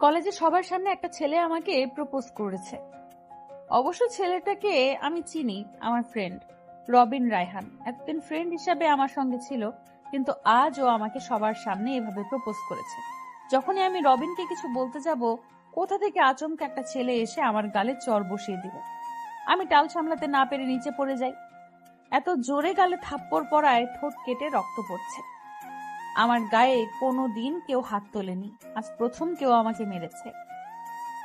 কলেজে সবার সামনে একটা ছেলে আমাকে প্রপোজ করেছে। অবশ্য ছেলেটাকে আমি চিনি, আমার ফ্রেন্ড রবিন রায়হান। এতদিন ফ্রেন্ড হিসাবে আমার সঙ্গে ছিল, কিন্তু আজ ও আমাকে সবার সামনে এভাবে প্রপোজ করেছে। যখনই আমি রবিনকে কিছু বলতে যাব, কোথা থেকে আচমকা একটা ছেলে এসে আমার গালে চড় বসিয়ে দিল। আমি টাল সামলাতে না পেরে নিচে পড়ে যাই। এত জোরে গালে থাপ্পড় পড়ায় ঠোঁট কেটে রক্ত পড়ছে। আমার গায়ে কোনোদিন কেউ হাত তোলেনি, আজ প্রথম কেউ আমাকে মেরেছে।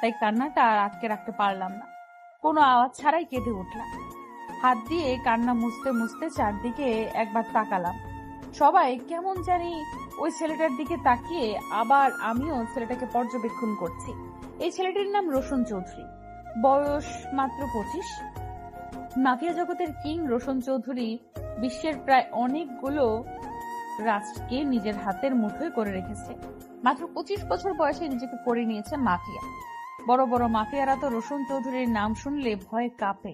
তাই কান্নাটা আর আটকে রাখতে পারলাম না, কোনো আওয়াজ ছাড়াই কেঁদে উঠলাম। হাত দিয়ে কান্না মুছতে মুছতে চারদিকে একবার তাকালাম। সবাই কেমন জানি ওই ছেলেটার দিকে তাকিয়ে, আবার আমিও ছেলেটাকে পর্যবেক্ষণ করছি। এই ছেলেটির নাম রোশন চৌধুরী, বয়স মাত্র 25। মাফিয়া জগতের কিং রোশন চৌধুরী বিশ্বের প্রায় অনেকগুলো রাষ্ট্রকে নিজের হাতের মুঠোয় করে রেখেছে। মাত্র 25 বছর বয়সে নিজেকে করে নিয়েছে মাফিয়া। বড় বড় মাফিয়ারা তো রোশন চৌধুরীর নাম শুনলে ভয়ে কাঁপে।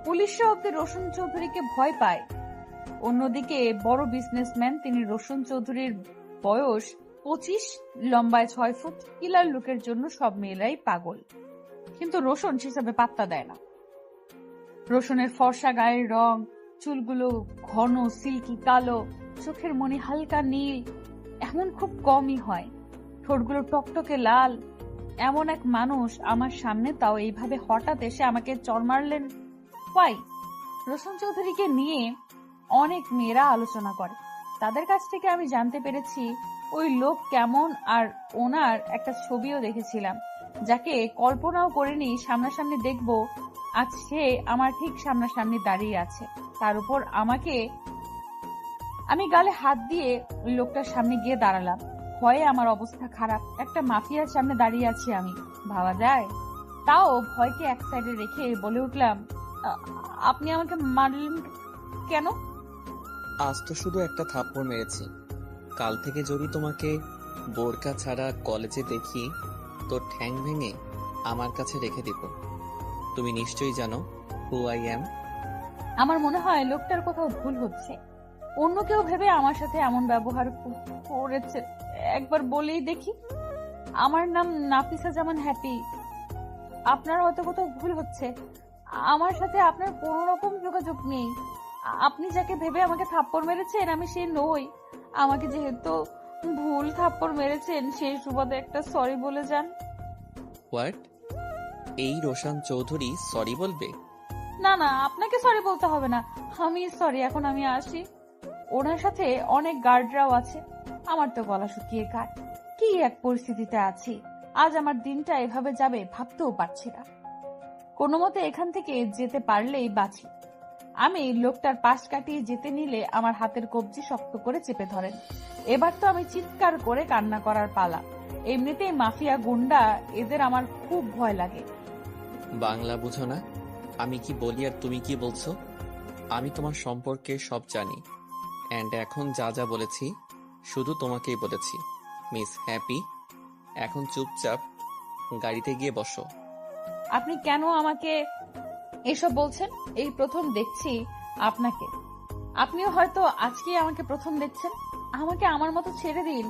পুলিশরা অব্দি রোশন চৌধুরীকে ভয় পায়। অন্যদিকে বড় বিজনেসম্যান তিনি রোশন চৌধুরীর বয়স 25, লম্বায় 6 ফুট, কিলার লুকের জন্য সব মেয়েরাই পাগল। কিন্তু রোশন সেসবে পাত্তা দেয় না। রোশনের ফর্সা গায়ের রং, চুলগুলো ঘন সিল্কি কালো, চোখের মনি হালকা নীল, এমন খুব কমই হয়। ঠোঁটগুলো টকটকে লাল। এমন এক মানুষ আমার সামনে, তাও এইভাবে হঠাৎ এসে আমাকে চড় মারলেন। ওয়াই? রোশন চৌধুরীকে নিয়ে অনেক মেয়েরা আলোচনা করে। তাদের কাছ থেকে আমি জানতে পেরেছি ওই লোক কেমন, আর ওনার একটা ছবিও দেখেছিলাম, যাকে কল্পনাও করিনি সামনাসামনি দেখব। আজ সে আমার ঠিক সামনাসামনি দাঁড়িয়ে আছে। তার উপর আমি গালে হাত দিয়ে ওই লোকটার সামনে গিয়ে দাঁড়ালাম। ভয়ে আমার অবস্থা খারাপ। একটা মাফিয়ার সামনে দাঁড়িয়ে আছি আমি, ভাবা যায়? তাও ভয়কে এক সাইডে রেখে বলে উঠলাম, আপনি আমাকে মারলেন কেন? আজ তো শুধু একটা থাপ্পড় মেরেছি। কাল থেকে যদি তোমাকে বোরকা ছাড়া কলেজে দেখি, তো ঠ্যাং ভেঙে আমার কাছে রেখে দিব। তুমি নিশ্চয়ই জানো হু আই অ্যাম। আমার মনে হয় লোকটার কোথাও ভুল হচ্ছে। অন্য কেউ ভেবে আমার সাথে এমন ব্যবহার করেছে। একবার বলেই দেখি, আমার নাম নাফিসা জামান হ্যাপি। আপনার হয়তো কোথাও ভুল হচ্ছে। আমার সাথে আপনার কোনো রকম যোগাযোগ নেই। আপনি যাকে ভেবে আমাকে থাপ্পড় মেরেছেন, আমি সে নই। আমাকে যেহেতু ভুল থাপ্পড় মেরেছেন, সেই সুবাদে একটা সরি বলে যান। হোয়াট? এই রোশন চৌধুরী সরি বলবে? না না, আপনাকে সরি বলতে হবে না, আমি সরি। এখন আমি আসি। ওনার সাথে অনেক গার্ডরাও আছে। আমার তো গলা শুকিয়ে কাট। কি এক পরিস্থিতিতে আছি, আজ আমার দিনটা এভাবে যাবে ভাবতেও পারছি না। কোনো মতে এখান থেকে যেতে পারলেই বাঁচি। আমি লোকটার পাশ কাটিয়ে যেতে নিলে আমার হাতের কবজি শক্ত করে চেপে ধরেন। এবার তো আমি চিৎকার করে কান্না করার পালা। এমনিতেই মাফিয়া গুন্ডা, এদের আমার খুব ভয় লাগে। বাংলা বুঝো না? আমি কি বলি আর তুমি কি বলছো? আমি তোমার সম্পর্কে সব জানি, অ্যান্ড এখন যা যা বলেছি শুধু তোমাকেই বলেছি। মিস হ্যাপি, এখন চুপচাপ গাড়িতে গিয়ে বসো। আপনি কেন আমাকে এসব বলছেন? এই প্রথম দেখছি আপনাকে। আপনিও হয়তো আজকেই আমাকে প্রথম দেখছেন। আমাকে আমার মতো ছেড়ে দিন।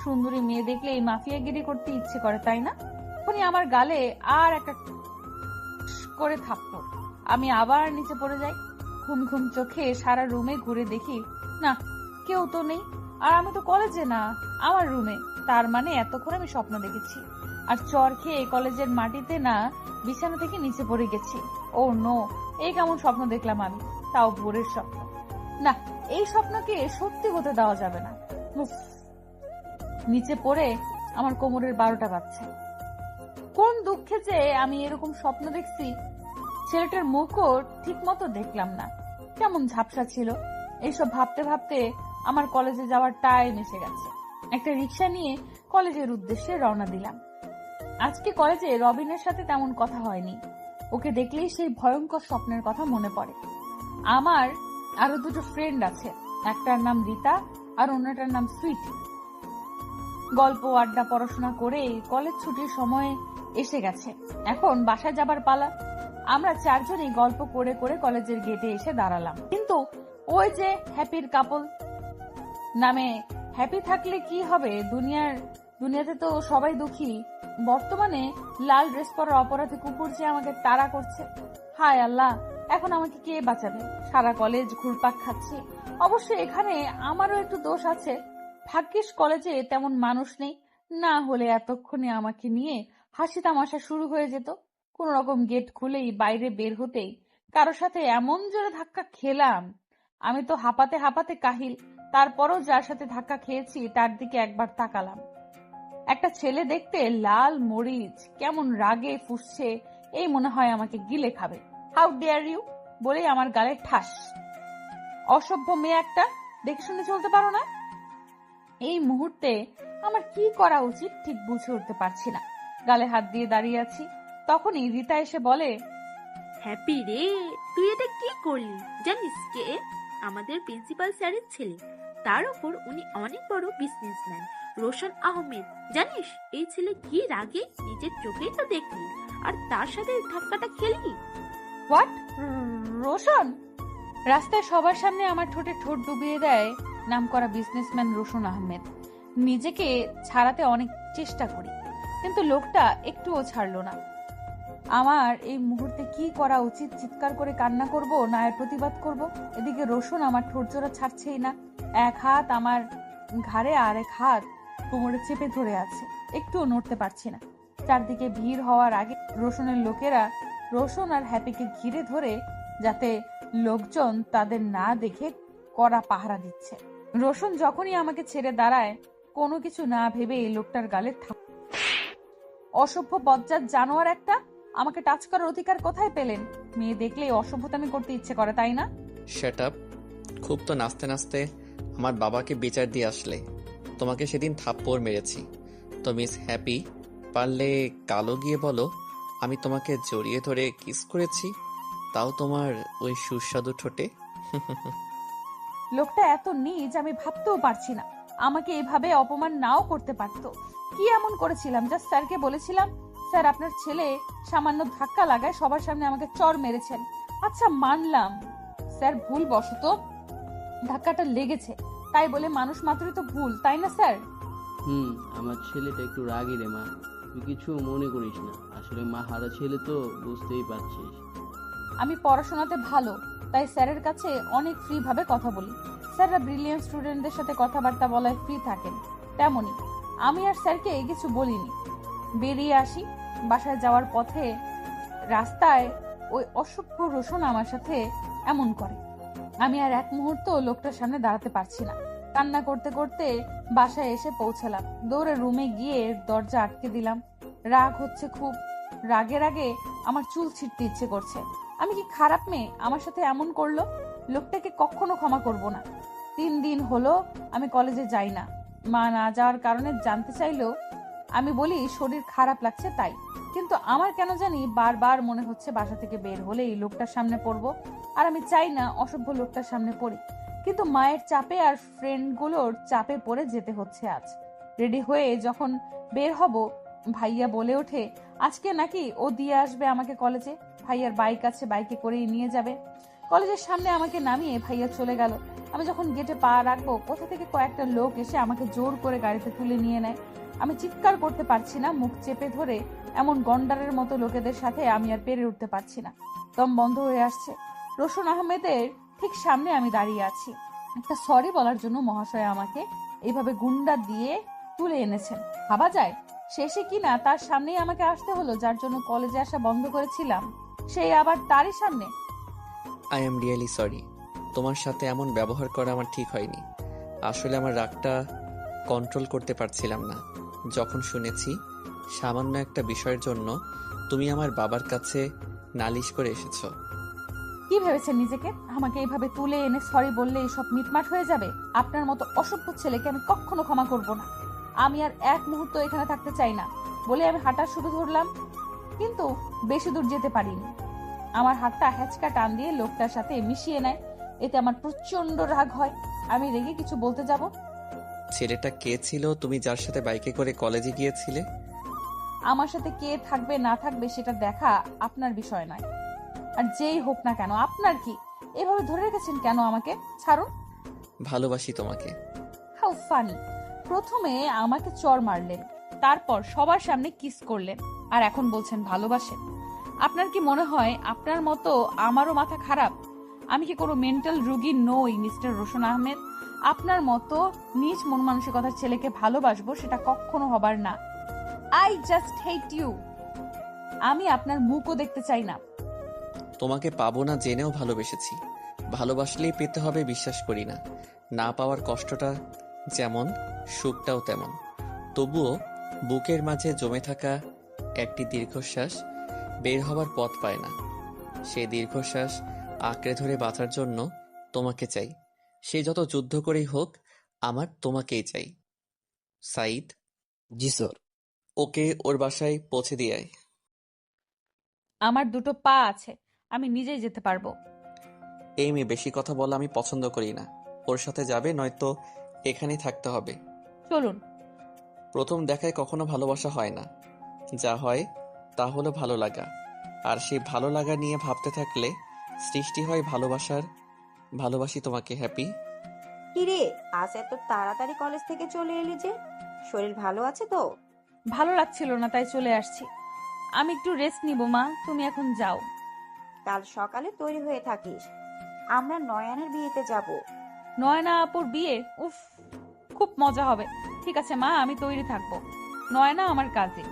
সুন্দরী মেয়ে দেখলে এই মাফিয়াগিরি করতে ইচ্ছে করে, তাই না? উনি আমার গালে আর একটা করে থাপ্পড়। আমি আবার নিচে পড়ে যাই। ঘুম ঘুম চোখে সারা রুমে ঘুরে দেখি, না, কেউ তো নেই। আর আমি তো কলেজে না, আমার রুমে। তার মানে এতক্ষণ আমি স্বপ্ন দেখেছি। আর চর খেয়ে কলেজের মাটিতে না, বিছানা থেকে নিচে পড়ে গেছি। ও নো, এই কেমন স্বপ্ন দেখলাম আমি, তাও ভোরের স্বপ্ন। না, এই স্বপ্নকে সত্যি হতে দেওয়া যাবে না। নিচে পড়ে আমার কোমরের 12টা বাজছে। কোন দুঃখে যে আমি এরকম স্বপ্ন দেখছি। ছেলেটার মুখও ঠিক মতো দেখলাম না, কেমন ঝাপসা ছিল। এইসব ভাবতে ভাবতে আমার কলেজে যাওয়ার টাইম এসে গেছে। একটা রিক্সা নিয়ে কলেজের উদ্দেশ্যে রওনা দিলাম। আজকে কলেজে রবিনের সাথে তেমন কথা হয়নি। ওকে দেখলেই সেই ভয়ঙ্কর স্বপ্নের কথা মনে পড়ে। আমার আরো দুটো ফ্রেন্ড আছে, একটার নাম রীতা আর অন্যটার নাম সুইটি। গল্প আড্ডা পড়াশোনা করে কলেজ ছুটির সময় এসে গেছে। এখন বাসায় যাবার পালা। আমরা চারজনই গল্প করে করে কলেজের গেটে এসে দাঁড়ালাম। কিন্তু ওই যে হ্যাপির কাপল নামে, হ্যাপি থাকলে কি হবে, দুনিয়ার দুনিয়াতে তো সবাই দুঃখী, বর্তমানে লাল ড্রেস পরার অপরাধে কুকুর যে আমাকে তাড়া করছে। হায় আল্লাহ, এখন আমাকে কে বাঁচাবে? সারা কলেজ ঘুরপাক খাচ্ছি। অবশ্য এখানে আমারও একটু দোষ আছে, ভাগ্যিস কলেজে তেমন মানুষ নেই, না হলে এতক্ষণে আমাকে নিয়ে হাসি তামাশা শুরু হয়ে যেত। কোন রকম গেট খুলেই বাইরে বের হতেই কারো সাথে এমন জোরে ধাক্কা খেলাম, আমি তো হাঁপাতে হাঁপাতে কাহিল। তারপরও যার সাথে ধাক্কা খেয়েছি তার দিকে একবার তাকালাম। একটা ছেলে দেখতে লাল মরিচ, কেমন রাগে ফুঁসছে, এই মনে হয় আমাকে গিলে খাবে। হাউ ডেয়ার ইউ বলে আমার গালে ঠাস। অসভ্য মেয়ে একটা, দেখে শুনে চলতে পারো না? এই মুহূর্তে আমার কি করা উচিত ঠিক বুঝে উঠতে পারছি না। গালে হাত দিয়ে দাঁড়িয়ে আছি, তখনই রীতা এসে বলে, হ্যাপি রে, তুই এটা কি করলি জানিস? কে? আমাদের প্রিন্সিপাল স্যারের ছেলে, তার উপর উনি অনেক বড় বিজনেসম্যান, রোশন আহমেদ। জানিস এই ছেলে কি রাগে, নিজের চোখেই তো দেখলি, আর তার সাথে ধাক্কাটা খেলি। হোয়াট? রোশন? রাস্তায় সবার সামনে আমার ঠোঁটে ঠোঁট ডুবিয়ে দেয় নামকরা বিজনেসম্যান রোশন আহমেদ। নিজেকে ছাড়াতে অনেক চেষ্টা করি, কিন্তু লোকটা একটুও ছাড়লো না। আমার এই মুহূর্তে কি করা উচিত? চিৎকার করে কান্না করব না এর প্রতিবাদ করব? এদিকে রোশন আমার ঠোঁটজোড়া ছাড়ছেই না। এক হাত আমার ঘাড়ে আর এক হাত কোমরে চেপে ধরে আছে, একটুও নড়তে পারছি না। চারদিকে ভিড় হওয়ার আগে রোশনের লোকেরা রোশন আর হ্যাপিকে ঘিরে ধরে, যাতে লোকজন তাদের না দেখে কড়া পাহারা দিচ্ছে। রোশন যখনই আমাকে ছেড়ে দাঁড়ায়, কোনো কিছু না ভেবে এই লোকটার গালে অসভ্য বজ্জাত জানোয়ার একটা, আমাকে টাচ করার অধিকার কোথায় পেলেন? মেয়ে দেখলেই অসভ্যতামি করতে ইচ্ছে করে, তাই না? Shut up. খুব তো নাচতে নাচতে আমার বাবাকে বিচার দিয়ে আসলে। তোমাকে সেদিন থাপ্পড় মেরেছি তো মিস হ্যাপি, পারলে কালো গিয়ে বলো আমি তোমাকে জড়িয়ে ধরে কিস করেছি, তাও তোমার ওই সুস্বাদু ঠোঁটে। লোকটা এত নীচ আমি ভাবতেও পারছি না। আমাকে এভাবে অপমান নাও করতে পারতো। কি এমন করেছিলাম? জাস্ট স্যারকে বলেছিলাম, স্যার আপনার ছেলে সামান্য ধাক্কা লাগায় সবার সামনে আমাকে চর মেরেছেন। আচ্ছা মানলাম স্যার ভুল বশত ধাক্কাটা লেগেছে, তাই বলে মানুষ মাত্রই তো ভুল, তাই না স্যার? আমার ছেলেটা একটু রাগী রে মা, তুই কিছু মনে করিস না, আসলে মা হারা ছেলে তো, বুঝতেই পারছিস। আমি পড়াশোনাতে ভালো, তাই স্যারের কাছে অনেক ফ্রি ভাবে কথা বলি। স্যাররা ব্রিলিয়ান্ট স্টুডেন্টদের সাথে কথাবার্তা বলায় ফ্রি থাকেন, তেমনি আমি আর স্যারকে কিছু বলিনি। বেরিয়ে আসি, বাসায় যাওয়ার পথে রাস্তায় ওই অসভ্য রোশন আমার সাথে এমন করে। আমি আর এক মুহূর্ত লোকটার সামনে দাঁড়াতে পারছি না। কান্না করতে করতে বাসায় এসে পৌঁছালাম। দৌড়ে রুমে গিয়ে দরজা আটকে দিলাম। রাগ হচ্ছে খুব, রাগে রাগে আমার চুল ছিঁড়তে ইচ্ছে করছে। আমি কি খারাপ মেয়ে আমার সাথে এমন করলো? লোকটাকে কখনো ক্ষমা করব না। 3 দিন হলো আমি কলেজে যাই না। মা না যাওয়ার কারণে জানতে চাইলেও আমি বলি শরীর খারাপ লাগছে তাই। কিন্তু আমার কেন জানি বারবার মনে হচ্ছে বাসা থেকে বের হলেই লোকটার সামনে পড়বো, আর আমি চাই না অসভ্য লোকটার সামনে পড়ি। কিন্তু মায়ের চাপে আর ফ্রেন্ডগুলোর চাপে পড়ে যেতে হচ্ছে আজ। রেডি হয়ে যখন বের হব, ভাইয়া বলে ওঠে আজকে নাকি ও দিয়ে আসবে আমাকে কলেজে। ভাইয়ার বাইক আছে, বাইকে করেই নিয়ে যাবে। কলেজের সামনে আমাকে নামিয়ে ভাইয়া চলে গেল। আমি যখন গেটে পা রাখবো, কোথা থেকে কয়েকটা লোক এসে আমাকে জোর করে গাড়িতে তুলে নিয়ে নেয়। আমি চিৎকার করতে পারছি না, মুখ চেপে ধরে। এমন গন্ডারের মতো লোকেদের সাথে আমি আর পেরে উঠতে পারছি না, দম বন্ধ হয়ে আসছে। রোশন আহমেদের ঠিক সামনে আমি দাঁড়িয়ে আছি। একটা সরি বলার জন্য মহাশয় আমাকে এইভাবে গুন্ডা দিয়ে তুলে এনেছেন, ভাবা যায়? শেষে কিনা তার সামনেই আমাকে আসতে হলো, যার জন্য কলেজে আসা বন্ধ করেছিলাম, সেই আবার তারই সামনে। I am really sorry. তোমার সাথে এমন ব্যবহার করা আমার ঠিক হয়নি। আসলে আমার রাগটা কন্ট্রোল করতে পারছিলাম না যখন শুনেছি সামান্য একটা বিষয়ের জন্য তুমি আমার বাবার কাছে নালিশ করে এসেছো। কি ভেবেছেন নিজেকে? আমাকে এইভাবে তুলে এনে সরি বললে এইসব মিটমাট হয়ে যাবে? আপনার মতো অসভ্য ছেলেকে আমি কখনো ক্ষমা করব না। আমি আর এক মুহূর্ত এখানে থাকতে চাই না বলে আমি হাঁটা শুরু ধরলাম, কিন্তু বেশি দূর যেতে পারিনি। আমার হাতটা হ্যাচকা টান দিয়ে লোকটার সাথে মিশিয়ে নেয়। এতে আমার প্রচন্ড রাগ হয়। আমি রেগে কিছু বলতে যাব, ছেলেটা কে ছিল তুমি যার সাথে বাইকে করে কলেজে গিয়েছিলে? আমার সাথে কে থাকবে না থাকবে সেটা দেখা আপনার বিষয় নয়। আর যেই হোক না কেন, আপনার কি? এভাবে ধরে রেখেছেন কেন আমাকে? ছাড়ুন। ভালোবাসি তোমাকে। How funny! প্রথমে আমাকে চড় মারলেন, তারপর সবার সামনে কিস করলেন, আর এখন বলছেন ভালোবাসেন। আপনার কি মনে হয় আপনার মতো আমারও মাথা খারাপ? আমি কি কোনো মেন্টাল রোগী নই মিস্টার রোশন আহমেদ? আপনার মতো নিজ মন মানসিকতার ছেলেকে ভালোবাসবো সেটা কখনো হবার না। I just hate you. আমি আপনার মুখও দেখতে চাই না। তোমাকে পাবো না জেনেও ভালোবেসেছি। ভালোবাসলেই পেতে হবে বিশ্বাস করি না। না পাওয়ার কষ্টটা যেমন, সুখটাও তেমন। তবুও বুকের মাঝে জমে থাকা একটি দীর্ঘশ্বাস বের হবার পথ পায় না। সেই দীর্ঘশ্বাস আঁকড়ে ধরে বাঁচার জন্য তোমাকে চাই। সে যত যুদ্ধ করেই হোক, আমার তোমাকেই চাই। সাইদ, জি স্যার। ওকে ওর বাসায় পৌঁছে দিয়ে আয়। আমার দুটো পা আছে, আমি নিজেই যেতে পারবো। এই মেয়ে বেশি কথা বলা আমি পছন্দ করি না। ওর সাথে যাবে, নয়তো এখানেই থাকতে হবে। চলুন। প্রথম দেখায় কখনো ভালোবাসা হয় না। যা হয় তা হলো ভালো লাগা। আর সেই ভালো লাগা নিয়ে ভাবতে থাকলে সৃষ্টি হয় ভালোবাসার। ভালোবাসি তোমাকে, হ্যাপি। কিরে, আজ এত তাড়াতাড়ি কলেজ থেকে চলে এলি যে? শরীর ভালো আছে তো? ভালো লাগছিল না তাই চলে আসছি। আমি একটু রেস্ট নিব মা, তুমি এখন যাও। কাল সকালে তৈরি হয়ে থাকিস, আমরা নয়নের বিয়েতে যাব। নয়না আপুর বিয়ে? উফ, খুব মজা হবে। ঠিক আছে মা, আমি তৈরি থাকবো। নয়না আমার কাজে।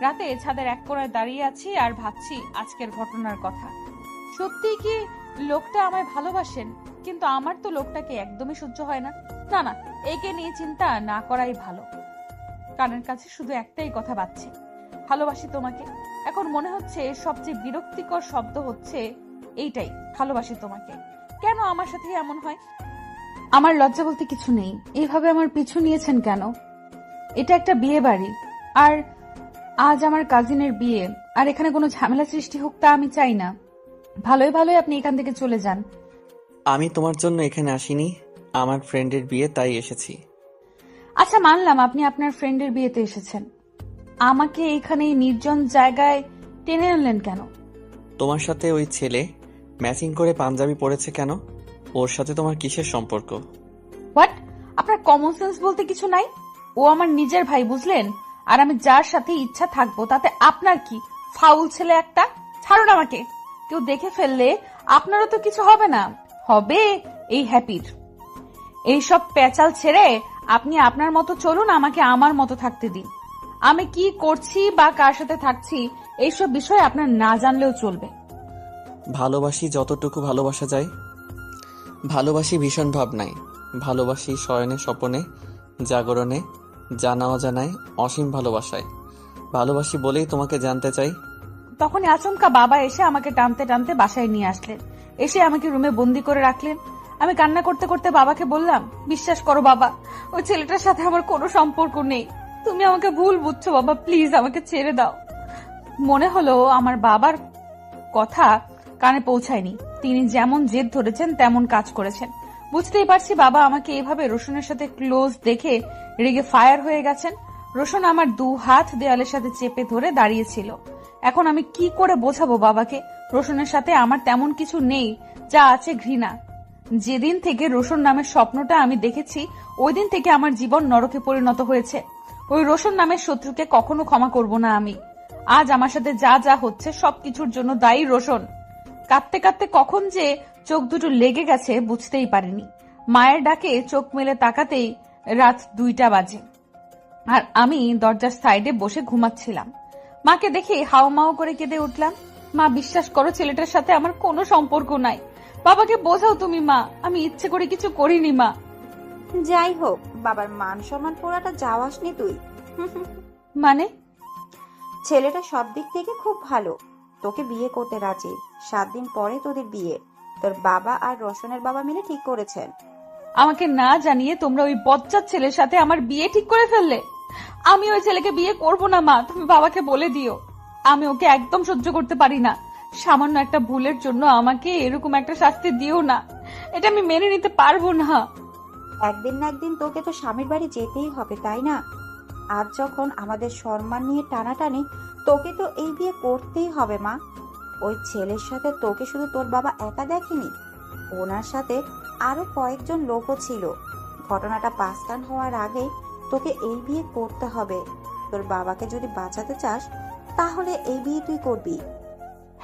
রাতে ছাদের এক কোণায় দাঁড়িয়ে আছি আর ভাবছি আজকের ঘটনার কথা। সত্যি কি লোকটা আমায় ভালোবাসেন? কিন্তু আমার তো লোকটাকে একদমই সহ্য হয় না। না না, একে নিয়ে চিন্তা না করাই ভালো। কানের কাছে শুধু একটাই কথা বাজছে, ভালোবাসি তোমাকে। এখন মনে হচ্ছে সবচেয়ে বিরক্তিকর শব্দ হচ্ছে এইটাই, ভালোবাসি তোমাকে। কেন আমার সাথে এমন হয়? আমার লজ্জা বলতে কিছু নেই। এইভাবে আমার পিছু নিয়েছেন কেন? এটা একটা বিয়ে বাড়ি, আর আজ আমার কাজিনের বিয়ে, আর এখানে কোনো ঝামেলা সৃষ্টি হোক তা আমি চাই না। ভালোই ভালোই আপনি এখান থেকে চলে যান। আমি তোমার জন্য এখানে আসিনি, আমার ফ্রেন্ডের বিয়ে তাই এসেছি। আচ্ছা মানলাম আপনি আপনার ফ্রেন্ডের বিয়েতে এসেছেন, আমাকে এখানে এই নির্জন জায়গায় টেনে আনলেন কেন? তোমার সাথে ওই ছেলে ম্যাচিং করে পাঞ্জাবি পরেছে কেন? ওর সাথে তোমার কিসের সম্পর্ক? হোয়াট? আপনার কমন সেন্স বলতে কিছু নাই? ও আমার নিজের ভাই, বুঝলেন? আর আমি যার সাথে ইচ্ছা থাকবো তাতে আপনার কি? ফাউল ছেলে একটা। ছাড়ুন আমাকে। কেউ দেখে ফেললে আপনারও তো কিছু হবে না, হবে এই হ্যাপির। এইসব পেঁচাল ছেড়ে আপনি আপনার মতো চলুন, আমাকে আমার মতো থাকতে দিন। আমি কি করছি বা কার সাথে থাকছি এইসব বিষয় আপনার না জানলেও চলবে। ভালোবাসি যতটুকু ভালোবাসা যায়। ভালোবাসি ভীষণ ভাবনায়, ভালোবাসি শয়নে স্বপনে, জাগরণে, জানা অজানায়, অসীম ভালোবাসায়। ভালোবাসি বলেই তোমাকে জানতে চাই। তখনই আচমকা বাবা এসে আমাকে টানতে টানতে বাসায় নিয়ে আসলেন। এসে আমাকে রুমে বন্দি করে রাখলেন। আমি কান্না করতে করতে বাবাকে বললাম, বিশ্বাস করো বাবা, ওই ছেলেটার সাথে আমার কোনো সম্পর্ক নেই। তুমি আমাকে ভুল বুঝছো বাবা, প্লিজ আমাকে ছেড়ে দাও। মনে হলো আমার বাবার কথা কানে পৌঁছায়নি। তিনি যেমন জেদ ধরেছেন তেমন কাজ করেছেন। বুঝতেই পারছি বাবা আমাকে এভাবে রোশনের সাথে ক্লোজ দেখে রেগে ফায়ার হয়ে গেছেন। রোশন আমার 2 হাত দেয়ালের সাথে চেপে ধরে দাঁড়িয়েছিল। এখন আমি কি করে বোঝাবো বাবাকে রোশনের সাথে আমার তেমন কিছু নেই, যা আছে ঘৃণা। যেদিন থেকে রোশন নামের স্বপ্নটা আমি দেখেছি, ওই দিন থেকে আমার জীবন নরকে পরিণত হয়েছে। ওই রোশন নামের শত্রুকে কখনো ক্ষমা করব না আমি। আজ আমার সাথে যা যা হচ্ছে সবকিছুর জন্য দায়ী রোশন। কাঁদতে কাঁদতে কখন যে চোখ দুটো লেগে গেছে বুঝতেই পারিনি। মায়ের ডাকে চোখ মেলে তাকাতেই রাত 2টা বাজে, আর আমি দরজার সাইডে বসে ঘুমাচ্ছিলাম। মাকে দেখে হাওমাও করে কেঁদে উঠলাম। মা, বিশ্বাস করো ছেলেটার সাথে আমার কোনো সম্পর্ক নাই। বাবাকে বোঝাও তুমি মা, আমি ইচ্ছে করে কিছু করিনি মা। যাই হোক, বাবার মান সম্মান পোড়াটা যাওয়াসনি তুই। মানে? ছেলেটা সব দিক থেকে খুব ভালো, তোকে বিয়ে করতে রাজি। 7 দিন পরে তোদের বিয়ে তোর বাবা আর রোশনের বাবা মিলে ঠিক করেছেন। আমাকে না জানিয়ে তোমরা ওই বজ্জাত ছেলের সাথে আমার বিয়ে ঠিক করে ফেললে। আমি ওই ছেলেকে বিয়ে করব না মা, তুমি বাবাকে বলে দিও। আমি ওকে একদম সহ্য করতে পারি না। সামান্য একটা ভুলের জন্য আমাকে এরকম একটা শাস্তি দিও না, এটা আমি মেনে নিতে পারবো না। একদিন না একদিন তোকে তো স্বামীর বাড়ি যেতেই হবে, তাই না? আজ যখন আমাদের সম্মান নিয়ে টানাটানি, তোকে তো এই বিয়ে করতেই হবে মা। ওই ছেলের সাথে তোকে শুধু তোর বাবা একা দেখেনি, ওনার সাথে আরো কয়েকজন লোকও ছিল। ঘটনাটা পাঁচকান হওয়ার আগে তোকে এই বিয়ে করতে হবে। তোর বাবাকে যদি বাঁচাতে চাস তাহলে এই বিয়ে তুই করবি।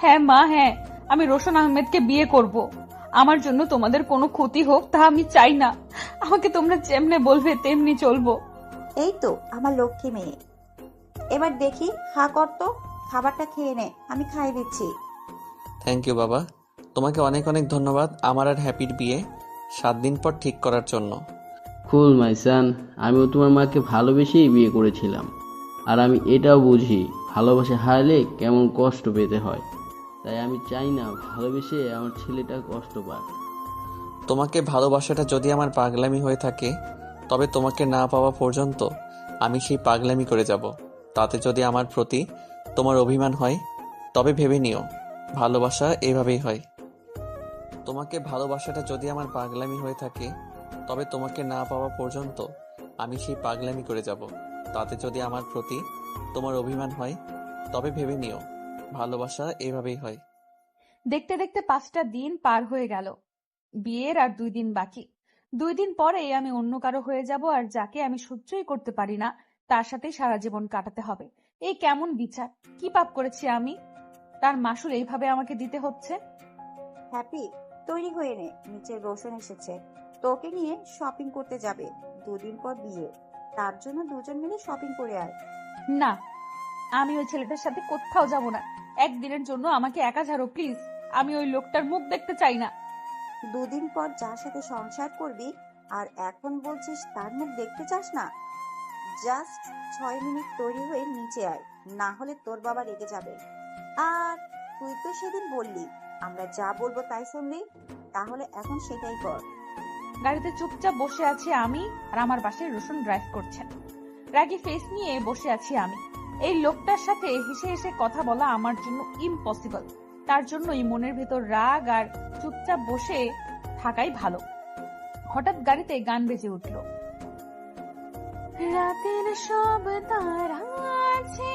হ্যাঁ মা, হ্যাঁ, আমি রোশন আহমেদকে বিয়ে করব। আমার জন্য তোমাদের কোনো ক্ষতি হোক তা আমি চাই না। আমাকে তোমরা যেমনে বলবে তেমনি চলবো। এই তো আমার লক্ষ্মী মেয়ে। এবার দেখি, হা কর তো, খাবারটা খেয়ে নে, আমি খাইয়ে দিচ্ছি। থ্যাংক ইউ বাবা, তোমাকে অনেক অনেক ধন্যবাদ আমার আর হ্যাপির বিয়ে 7 দিন পর ঠিক করার জন্য। কুল মাই সান, আমিও তোমার মাকে ভালোবেসেই বিয়ে করেছিলাম। আর আমি এটাও বুঝি ভালোবাসা হারালে কেমন কষ্ট পেতে হয়। তাই আমি চাই না ভালোবেসে আমার ছেলেটা কষ্ট পাক। তোমাকে ভালোবাসাটা যদি আমার পাগলামি হয়ে থাকে, তবে তোমাকে না পাওয়া পর্যন্ত আমি সেই পাগলামি করে যাব। তাতে যদি আমার প্রতি তোমার অভিমান হয়, তবে ভেবে নিও ভালোবাসা এভাবেই হয়। তোমাকে ভালোবাসাটা যদি আমার পাগলামি হয়ে থাকে, তবে তোমাকে না পাওয়া পর্যন্ত আমি সেই পাগলামি করে যাব। তাতে যদি আমার প্রতি তোমার অভিমান হয়, তবে ভেবে নিও ভালোবাসা এভাবেই হয়। দেখতে দেখতে 5টা দিন পার হয়ে গেল। বিয়ের আর 2 দিন বাকি। 2 দিন পরেই আমি অন্য কারো হয়ে যাব, আর যাকে আমি সহ্যই করতে পারি না তার সাথেই সারা জীবন কাটাতে হবে। এই কেমন বিচার! কি পাপ করেছি আমি? তার মাসুল এইভাবে আমাকে দিতে হচ্ছে। হ্যাপি, তৈরি হয়ে নে, নিচে রোশন এসেছে, তোকে নিয়ে শপিং করতে যাবে। 2 দিন পর বিয়ে, তার জন্য দুজন মিলে শপিং করে আয়। না, আমি ওই ছেলেটার সাথে কোথাও যাব না। একদিনের জন্য আমাকে একা ছাড়ো প্লিজ। আমি ওই লোকটার মুখ দেখতে চাই না। 2 দিন পর যার সাথে সংসার করবি আর এখন বলছিস তার মুখ দেখতে চাস না? জাস্ট 6 মিনিট তৈরি হয়ে নিচে আয়, না হলে তোর বাবা রেগে যাবে। আর তুই তো সেদিন বললি আমরা যা বলবো তাই শুনবি, তাহলে এখন সেটাই কর। গাড়িতে চুপচাপ বসে আছি আমি, আর আমার পাশে রোশন ড্রাইভ করছেন। রাগী ফেস নিয়ে বসে আছি আমি। এই লোকটার সাথে হেসে হেসে কথা বলা আমার জন্য ইম্পসিবল। তার জন্যই মনের ভেতর রাগ, আর চুপচাপ বসে থাকাই ভালো। হঠাৎ গাড়িতে গান বেজে উঠল। রাতের সব তারা আছে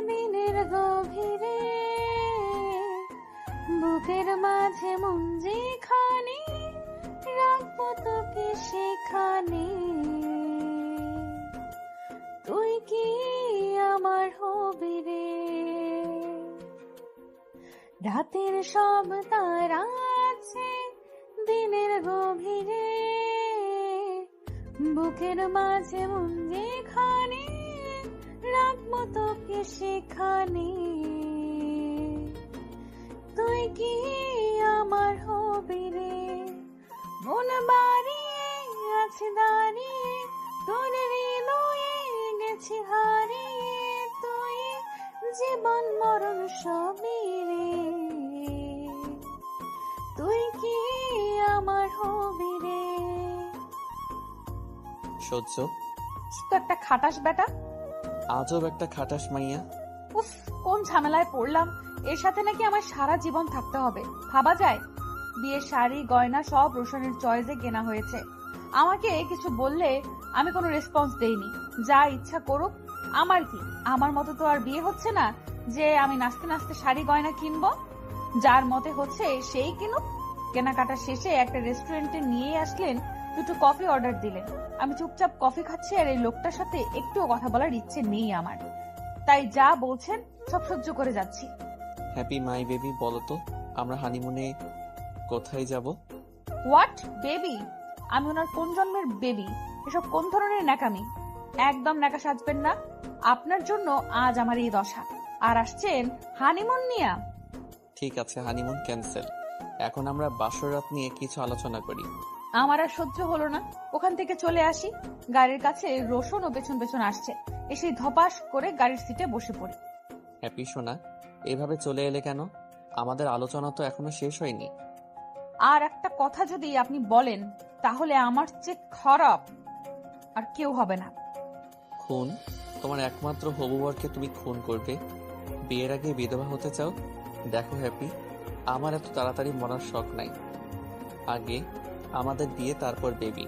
দিনের গভীরে, বুকের মাঝে মন যেখানে, রাখবো তোকে সেখানে। তুই কি আমার হবি রে? রাতের সব তারা আছে দিনের গভীরে, বুকের মাঝে মন যেখানে, রাখবো তোকে সেখানে। তুই কি আমার হবি রে? মন বাড়িয়ে আছে দাঁড়িয়ে, তোর হৃদয়ে গেছি হারিয়ে। তুই জীবন মরণ সবই রে, তুই কি আমার হবি রে? সহ্য তো একটা খাটাস বেটা। আজব একটা খাটাস মাইয়া। উফ, কোন ঝামেলায় পড়লাম! এর সাথে নাকি আমার সারা জীবন থাকতে হবে, ভাবা যায়? বিয়ের শাড়ি গয়না সব রোশনের চয়েসে কেনা হয়েছে। আমাকে কিছু বললে আমি কোনো রেসপন্স দেইনি। যা ইচ্ছা করুক, আমার কি? আমার মতো তো আর বিয়ে হচ্ছে না যে আমি নাচতে নাচতে শাড়ি গয়না কিনবো। যার মতে হচ্ছে সেই কিনুক। কেনাকাটা শেষে একটা রেস্টুরেন্টে নিয়ে আসলেন, 2টো কফি অর্ডার দিলেন। আমি চুপচাপ কফি খাচ্ছি, আর এই লোকটার সাথে একটুও কথা বলার ইচ্ছে নেই আমার। তাই যা বলছেন সব সহ্য করে যাচ্ছি। হ্যাপি মাই বেবি, বলো তো আমরা হানিমুনে কোথায় যাব? What baby? আমি ওনার কোন জন্মের বেবি? এসব কোন ধরনের ন্যাকামি? একদম ন্যাকা সাজবেন না। আপনার জন্য আজ আমার এই দশা, আর আসছেন হানিমুন নিয়া? ঠিক আছে, হানিমুন ক্যান্সেল। এখন আমরা বাসর রাত নিয়ে কিছু আলোচনা করি। আমার আর সহ্য হলো না, ওখান থেকে চলে আসি। গাড়ির কাছে রোশন ও পেছন পেছন আসছে। এসে ধপাস করে গাড়ির সিটে বসে পড়ি। হ্যাপি সোনা, এভাবে চলে এলে কেন? আমাদের আলোচনা তো এখনো শেষ হয়নি। আর একটা কথা যদি আপনি বলেন, তাহলে আমার চেয়ে খারাপ আর কেউ হবে না। খুন? তোমার একমাত্র হবু বরকে তুমি খুন করবে? বিয়ের আগে বিধবা হতে চাও? দেখো হ্যাপি, আমার এত তাড়াতাড়ি মরার শখ নাই। আগে আমাদের বিয়ে, তারপর বেবি।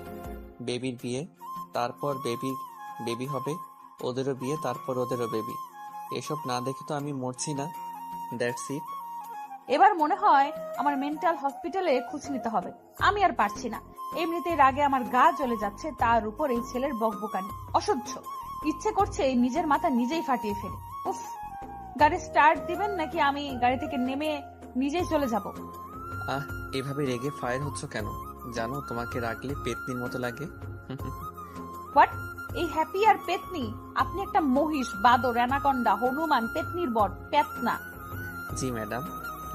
বেবির বিয়ে, তারপর বেবি হবে। ওদেরও বিয়ে, তারপর ওদেরও বেবি। এসব না দেখে তো আমি মরছি না। That's it. এবার মনে হয় আমার মেন্টাল হসপিটালে খোঁজ নিতে হবে। আমি আর পারছি না। এমনিতে রাগে আমার গা জ্বলে যাচ্ছে, তার উপর এই ছেলের বকবকানি অসহ্য। ইচ্ছে করছে নিজের মাথা নিজেই ফাটিয়ে ফেলে। উফ, গাড়ি স্টার্ট দিবেন নাকি আমি গাড়ি থেকে নেমে নিজেই চলে যাব? এভাবে রেগে ফায়ার হচ্ছ কেন? জানো তোমাকে রাগলে পেতনির মতো লাগে। হোয়াট? এই হ্যাপি আর পেতনি? আপনি একটা মহিষ, বাদর, অ্যানাকন্ডা, হনুমান, পেতনির বর, পেতনা। জি ম্যাডাম,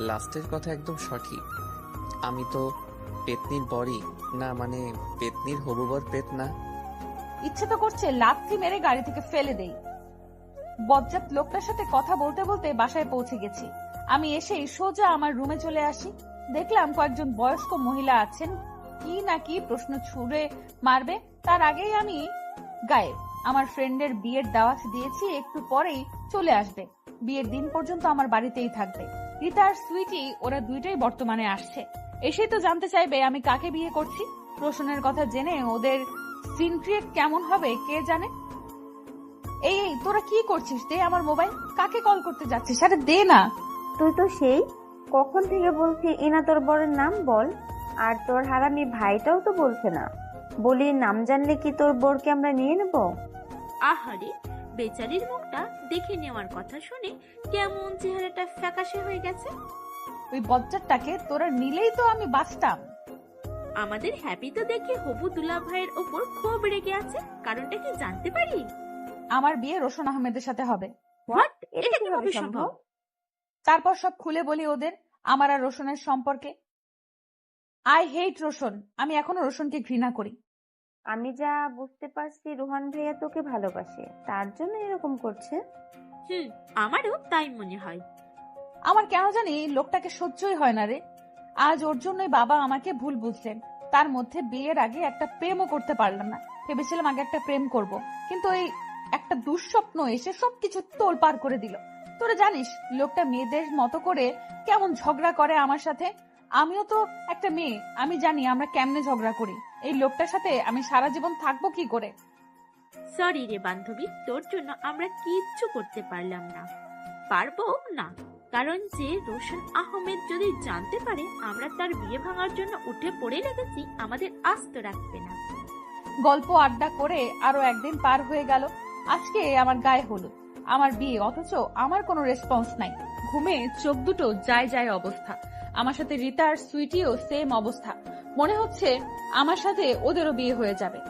লাস্টের কথা একদম সঠিক। আমি তো পেতনির বরই না, মানে পেতনির হবু বর পেতনা। ইচ্ছে তো করছে লাথি মেরে গাড়ি থেকে ফেলে দেই। বজ্জাত লোকটার সাথে কথা বলতে বলতে বাসায় পৌঁছে গেছি। আমি এসেই সোজা আমার রুমে চলে আসি। দেখলাম কয়েকজন বয়স্ক মহিলা আছেন, কি না কি প্রশ্ন ছুড়ে মারবে, তার আগেই আমি গায়েব। আমার ফ্রেন্ডের বিয়ের দাওয়াত দিয়েছি, একটু পরেই চলে আসবে। বিয়ের দিন পর্যন্ত আমার বাড়িতেই থাকবে। রীতা আর সুইটি ওরা দুইটাই বর্তমানে আসছে। এসেই তো জানতে চাইবে আমি কাকে বিয়ে করছি। রোশনের কথা জেনে ওদের সিন ক্রিয়েট কেমন হবে কে জানে। এই এই তোরা কি করছিস? দে আমার মোবাইল। কাকে কল করতে যাচ্ছিস? আরে দে না। তুই তো সেই কখন থেকে বলছি এনা তোর বরের নাম বল, আর তোর হারামি ভাইটাও তো বলছে না। বলি নাম জানলে কি তোর বোরকে আমরা নিয়ে নেব? আহারে, বেচারির মুখটা দেখে নেওয়ার কথা শুনে কেমন চেহারাটা ফ্যাকাশে হয়ে গেছে। ওই বজ্জারটাকে তোরা নিলেই তো আমি বাঁচতাম। আমাদের হ্যাপি তো দেখে হবু দুলা ভাইয়ের ওপর খুব রেগে আছে, কারণটা কি জানতে পারি? আমার বিয়ে রোশন আহমেদের সাথে হবে। হোয়াট? এটা কিভাবে সম্ভব? তারপর সব খুলে বলি ওদের আমার আর রোশনের সম্পর্কে। I hate Roshan. আমি এখনো রোশনকে ঘৃণা করি। আমি যা বুঝতে পারছি রোহান ভাইয়া তোকে ভালোবাসে, তার জন্য এরকম করছে। আমারও তাই মনে হয়। আমার কেন জানি লোকটাকে সহ্যই হয় না রে। আজ ওর জন্যই বাবা আমাকে ভুল বুঝলেন। তার মধ্যে বিয়ের আগে একটা প্রেমও করতে পারলাম না। ভেবেছিলাম আগে একটা প্রেম করব, কিন্তু এই একটা দুঃস্বপ্ন এসে সবকিছু তোলপাড় করে দিল। তোরা জানিস লোকটা মেয়েদের মতো করে কেমন ঝগড়া করে আমার সাথে। আমিও তো একটা মেয়ে, আমি জানি আমরা কেমনে ঝগড়া করি। এই লোকটার সাথে আমি সারা জীবন থাকবো কি করে? সরি রে বান্ধবী, তোর জন্য আমরা কিচ্ছু করতে পারলাম না, পারবো না। কারণ যে রোশন আহমেদ যদি জানতে পারে আমরা তার বিয়ে ভাঙার জন্য উঠে পড়ে লেগেছি, আমাদের আস্ত রাখবে না। গল্প আড্ডা করে আরো একদিন পার হয়ে গেল। আজকে আমার গায়ে হলুদ, আমার বিয়ে, অথচ আমার কোনো রেসপন্স নাই। ঘুমে চোখ দুটো যায় যায় অবস্থা। আমার সাথে রীতা আর সুইটিও সেম অবস্থা। মনে হচ্ছে আমার সাথে ওদেরও বিয়ে হয়ে যাবে।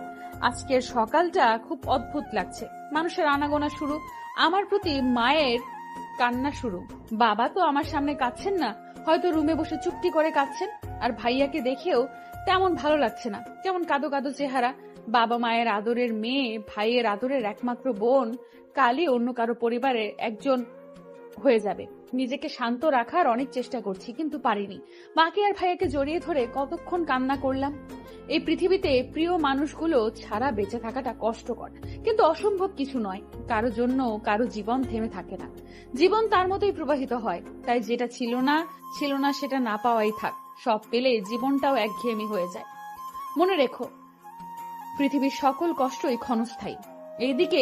আজকের সকালটা খুব অদ্ভুত লাগছে। মানুষের আনাগোনা শুরু, আমার প্রতি মায়ের কান্না শুরু। বাবা তো আমার সামনে কাঁদছেন না, হয়তো রুমে বসে চুপটি করে কাঁদছেন। আর ভাইয়াকে দেখেও তেমন ভালো লাগছে না, কেমন কাঁদো কাঁদো চেহারা। বাবা মায়ের আদরের মেয়ে, ভাইয়ের আদরের একমাত্র বোন, কালই অন্য কারো পরিবারের একজন হয়ে যাবে। নিজেকে শান্ত রাখার অনেক চেষ্টা করছি, কিন্তু পারিনি। মাকে আর ভাইয়াকে জড়িয়ে ধরে কতক্ষণ কান্না করলাম। এই পৃথিবীতে প্রিয় মানুষগুলো ছাড়া বেঁচে থাকাটা কষ্টকর, কিন্তু অসম্ভব কিছু নয়। কারো জন্য কারো জীবন থেমে থাকে না, জীবন তার মতোই প্রবাহিত হয়। তাই যেটা ছিল না সেটা না পাওয়াই থাক। সব পেলে জীবনটাও একঘেয়েমি হয়ে যায়। মনে রেখো, পৃথিবীর সকল কষ্টই ক্ষণস্থায়ী। এইদিকে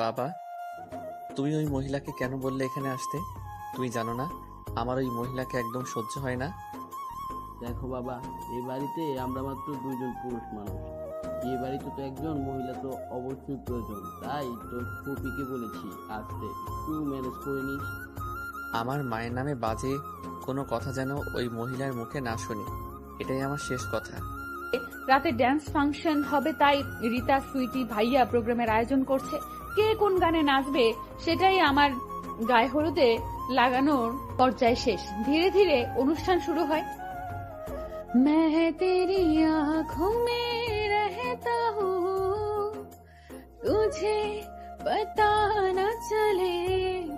বাবা, তুমি ওই মহিলাকে কেন বললে এখানে আসতে? তুমি জানো না আমার ওই মহিলাকে একদম সহ্য হয় না। দেখো বাবা, এই বাড়িতে আমরা মাত্র দুইজন পুরুষ মানুষ। এই বাড়িতে তো একজন মহিলা তো অবশ্যই প্রয়োজন। তাই তোর ফুপিকে বলেছি আসতে, একটু ম্যানেজ করে নিস। আমার মায়ের নামে বাজে কোনো কথা যেন ওই মহিলার মুখে না শুনি, এটাই আমার শেষ কথা। রাতে ড্যান্স ফাংশন হবে, তাই রীতা, সুইটি, ভাইয়া প্রোগ্রামের আয়োজন করছে। কে কোন গানে নাচবে সেটাই আমার গায়ে হলুদে লাগানোর পর্যায়ে শেষ। ধীরে ধীরে অনুষ্ঠান শুরু হয়। मैं तेरी आँखों में रहता हूँ, तुझे पता न चले,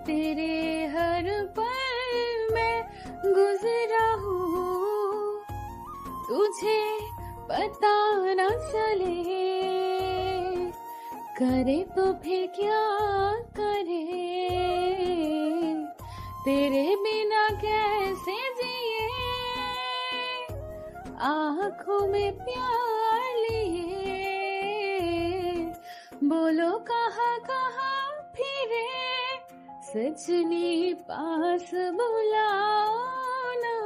तेरे हर पल में गुजरा हूँ, तुझे पता न चले, करे तो फिर क्या करे, तेरे बिना कैसे जिए, आँखों में प्यार लिए, बोलो कहाँ कहाँ फिरे, सजनी पास बुलाओ ना,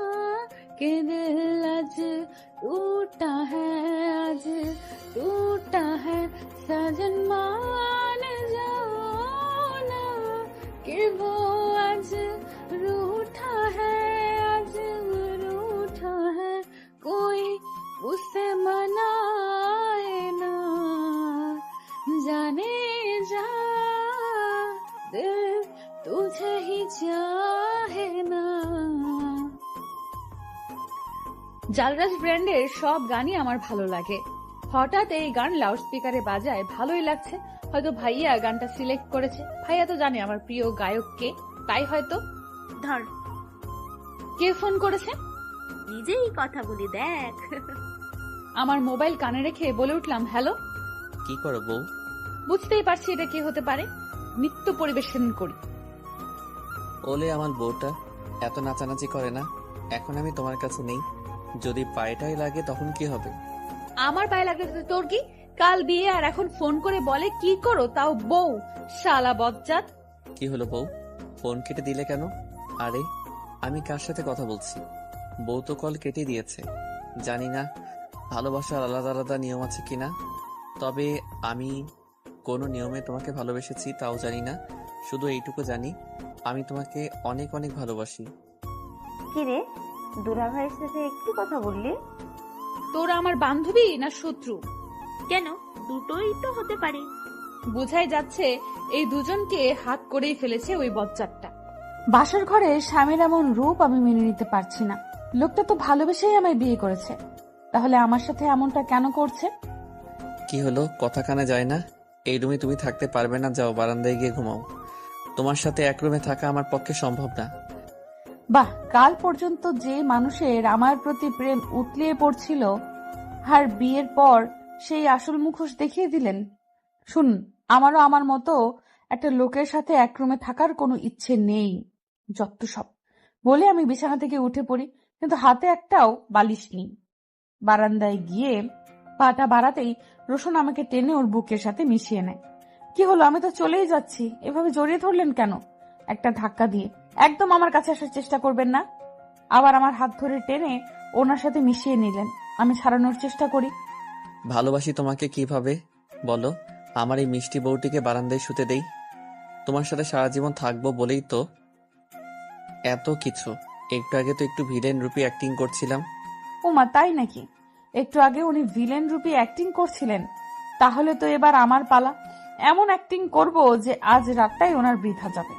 कि दिल आज टूटा है, आज टूटा है सजन मान जाओ ना कि वो आज रूठा है, आज रूठा है, कोई उसे मनाए ना, जाने जा दिल तुझे ही चाहे ना। জালরাজ ব্র্যান্ডের সব গানই আমার ভালো লাগে। হঠাৎ এই গান লাউড স্পিকারে বাজায়, ভালোই লাগছে। হয়তো ভাইয়া গানটা সিলেক্ট করেছে। ভাইয়া তো জানে আমার প্রিয় গায়ক কে, তাই হয়তো। ধর, কে ফোন করেছে? নিজেই কথা বলি দেখ। আমার মোবাইল কানে রেখে বলে উঠলাম, হ্যালো। কি করো বউ? বুঝতেই পারছি এটা কে হতে পারে। নৃত্য পরিবেশন করি। ওলে আমার বউটা এত নাচানাচি করে না। এখন আমি তোমার কাছে নেই, যদি পায়েটাই লাগে তখন কি হবে? আমার পায়ে লাগলে তো তোর কি? কাল বিয়ে আর এখন ফোন করে বলে কি করো, তাও বউ। শালা বজ্জাত। কি হলো বউ, ফোন কেটে দিলে কেন? আরে আমি কার সাথে কথা বলছি? বউ তো কল কেটে দিয়েছে। জানি না ভালোবাসার আলাদা আলাদা নিয়ম আছে কিনা, তবে আমি কোনো নিয়মে তোমাকে ভালোবেসেছি তাও জানি না। শুধু এইটুকু জানি আমি তোমাকে অনেক অনেক ভালোবাসি। কিরে, দুলা ভাইয়ের সাথে একটু কথা বললি? তোরা আমার বান্ধবী না শত্রু? কেন, দুটোই তো হতে পারে। বোঝাই যাচ্ছে এই দুজনকে হাত করেই ফেলেছে ওই বজ্জাতটা। বাসর ঘরে স্বামীর এমন রূপ আমি মেনে নিতে পারছি না। লোকটা তো ভালোবেসেই আমায় বিয়ে করেছে, তাহলে আমার সাথে এমনটা কেন করছে? কি হলো, কথা কানে যায় না? এই রুমে তুমি থাকতে পারবে না, যাও বারান্দায় গিয়ে ঘুমাও। তোমার সাথে এক রুমে থাকা আমার পক্ষে সম্ভব না। বাহ, কাল পর্যন্ত যে মানুষের আমার প্রতি প্রেম উতলিয়ে পড়ছিল, আর বিয়ের পর সেই আসল মুখোশ দেখিয়ে দিলেন। শুন, আমারও আমার মতো একটা লোকের সাথে এক রুমে থাকার কোনো ইচ্ছে নেই। যত সব বলে আমি বিছানা থেকে উঠে পড়ি, কিন্তু হাতে একটাও বালিশ নেই। বারান্দায় গিয়ে পাটা বাড়াতেই রোশন আমাকে টেনে ওর বুকের সাথে মিশিয়ে নেয়। কি হলো, আমি তো চলেই যাচ্ছি, এভাবে জড়িয়ে ধরলেন কেন? একটা ধাক্কা দিয়ে। একদম আমার কাছে আসার চেষ্টা করবেন না। আবার আমার হাত ধরে টেনে ওনার সাথে মিশিয়ে নিলেন। আমি ছাড়ানোর চেষ্টা করি। ভালোবাসি তোমাকে কিভাবে বলো? আমার এই মিষ্টি বউটিকে বারান্দায় শুতে দেই। তোমার সাথে সারা জীবন থাকবো বলেই তো এত কিছু। একটু আগে তো একটু ভিলেন রূপী অ্যাক্টিং করছিলাম। ওমা, তাই নাকি? একটু আগে উনি ভিলেন রূপী অ্যাক্টিং করছিলেন, তাহলে তো এবার আমার পালা। এমন অ্যাক্টিং করব যে আজ রাতটাই ওনার বৃথা যাবে।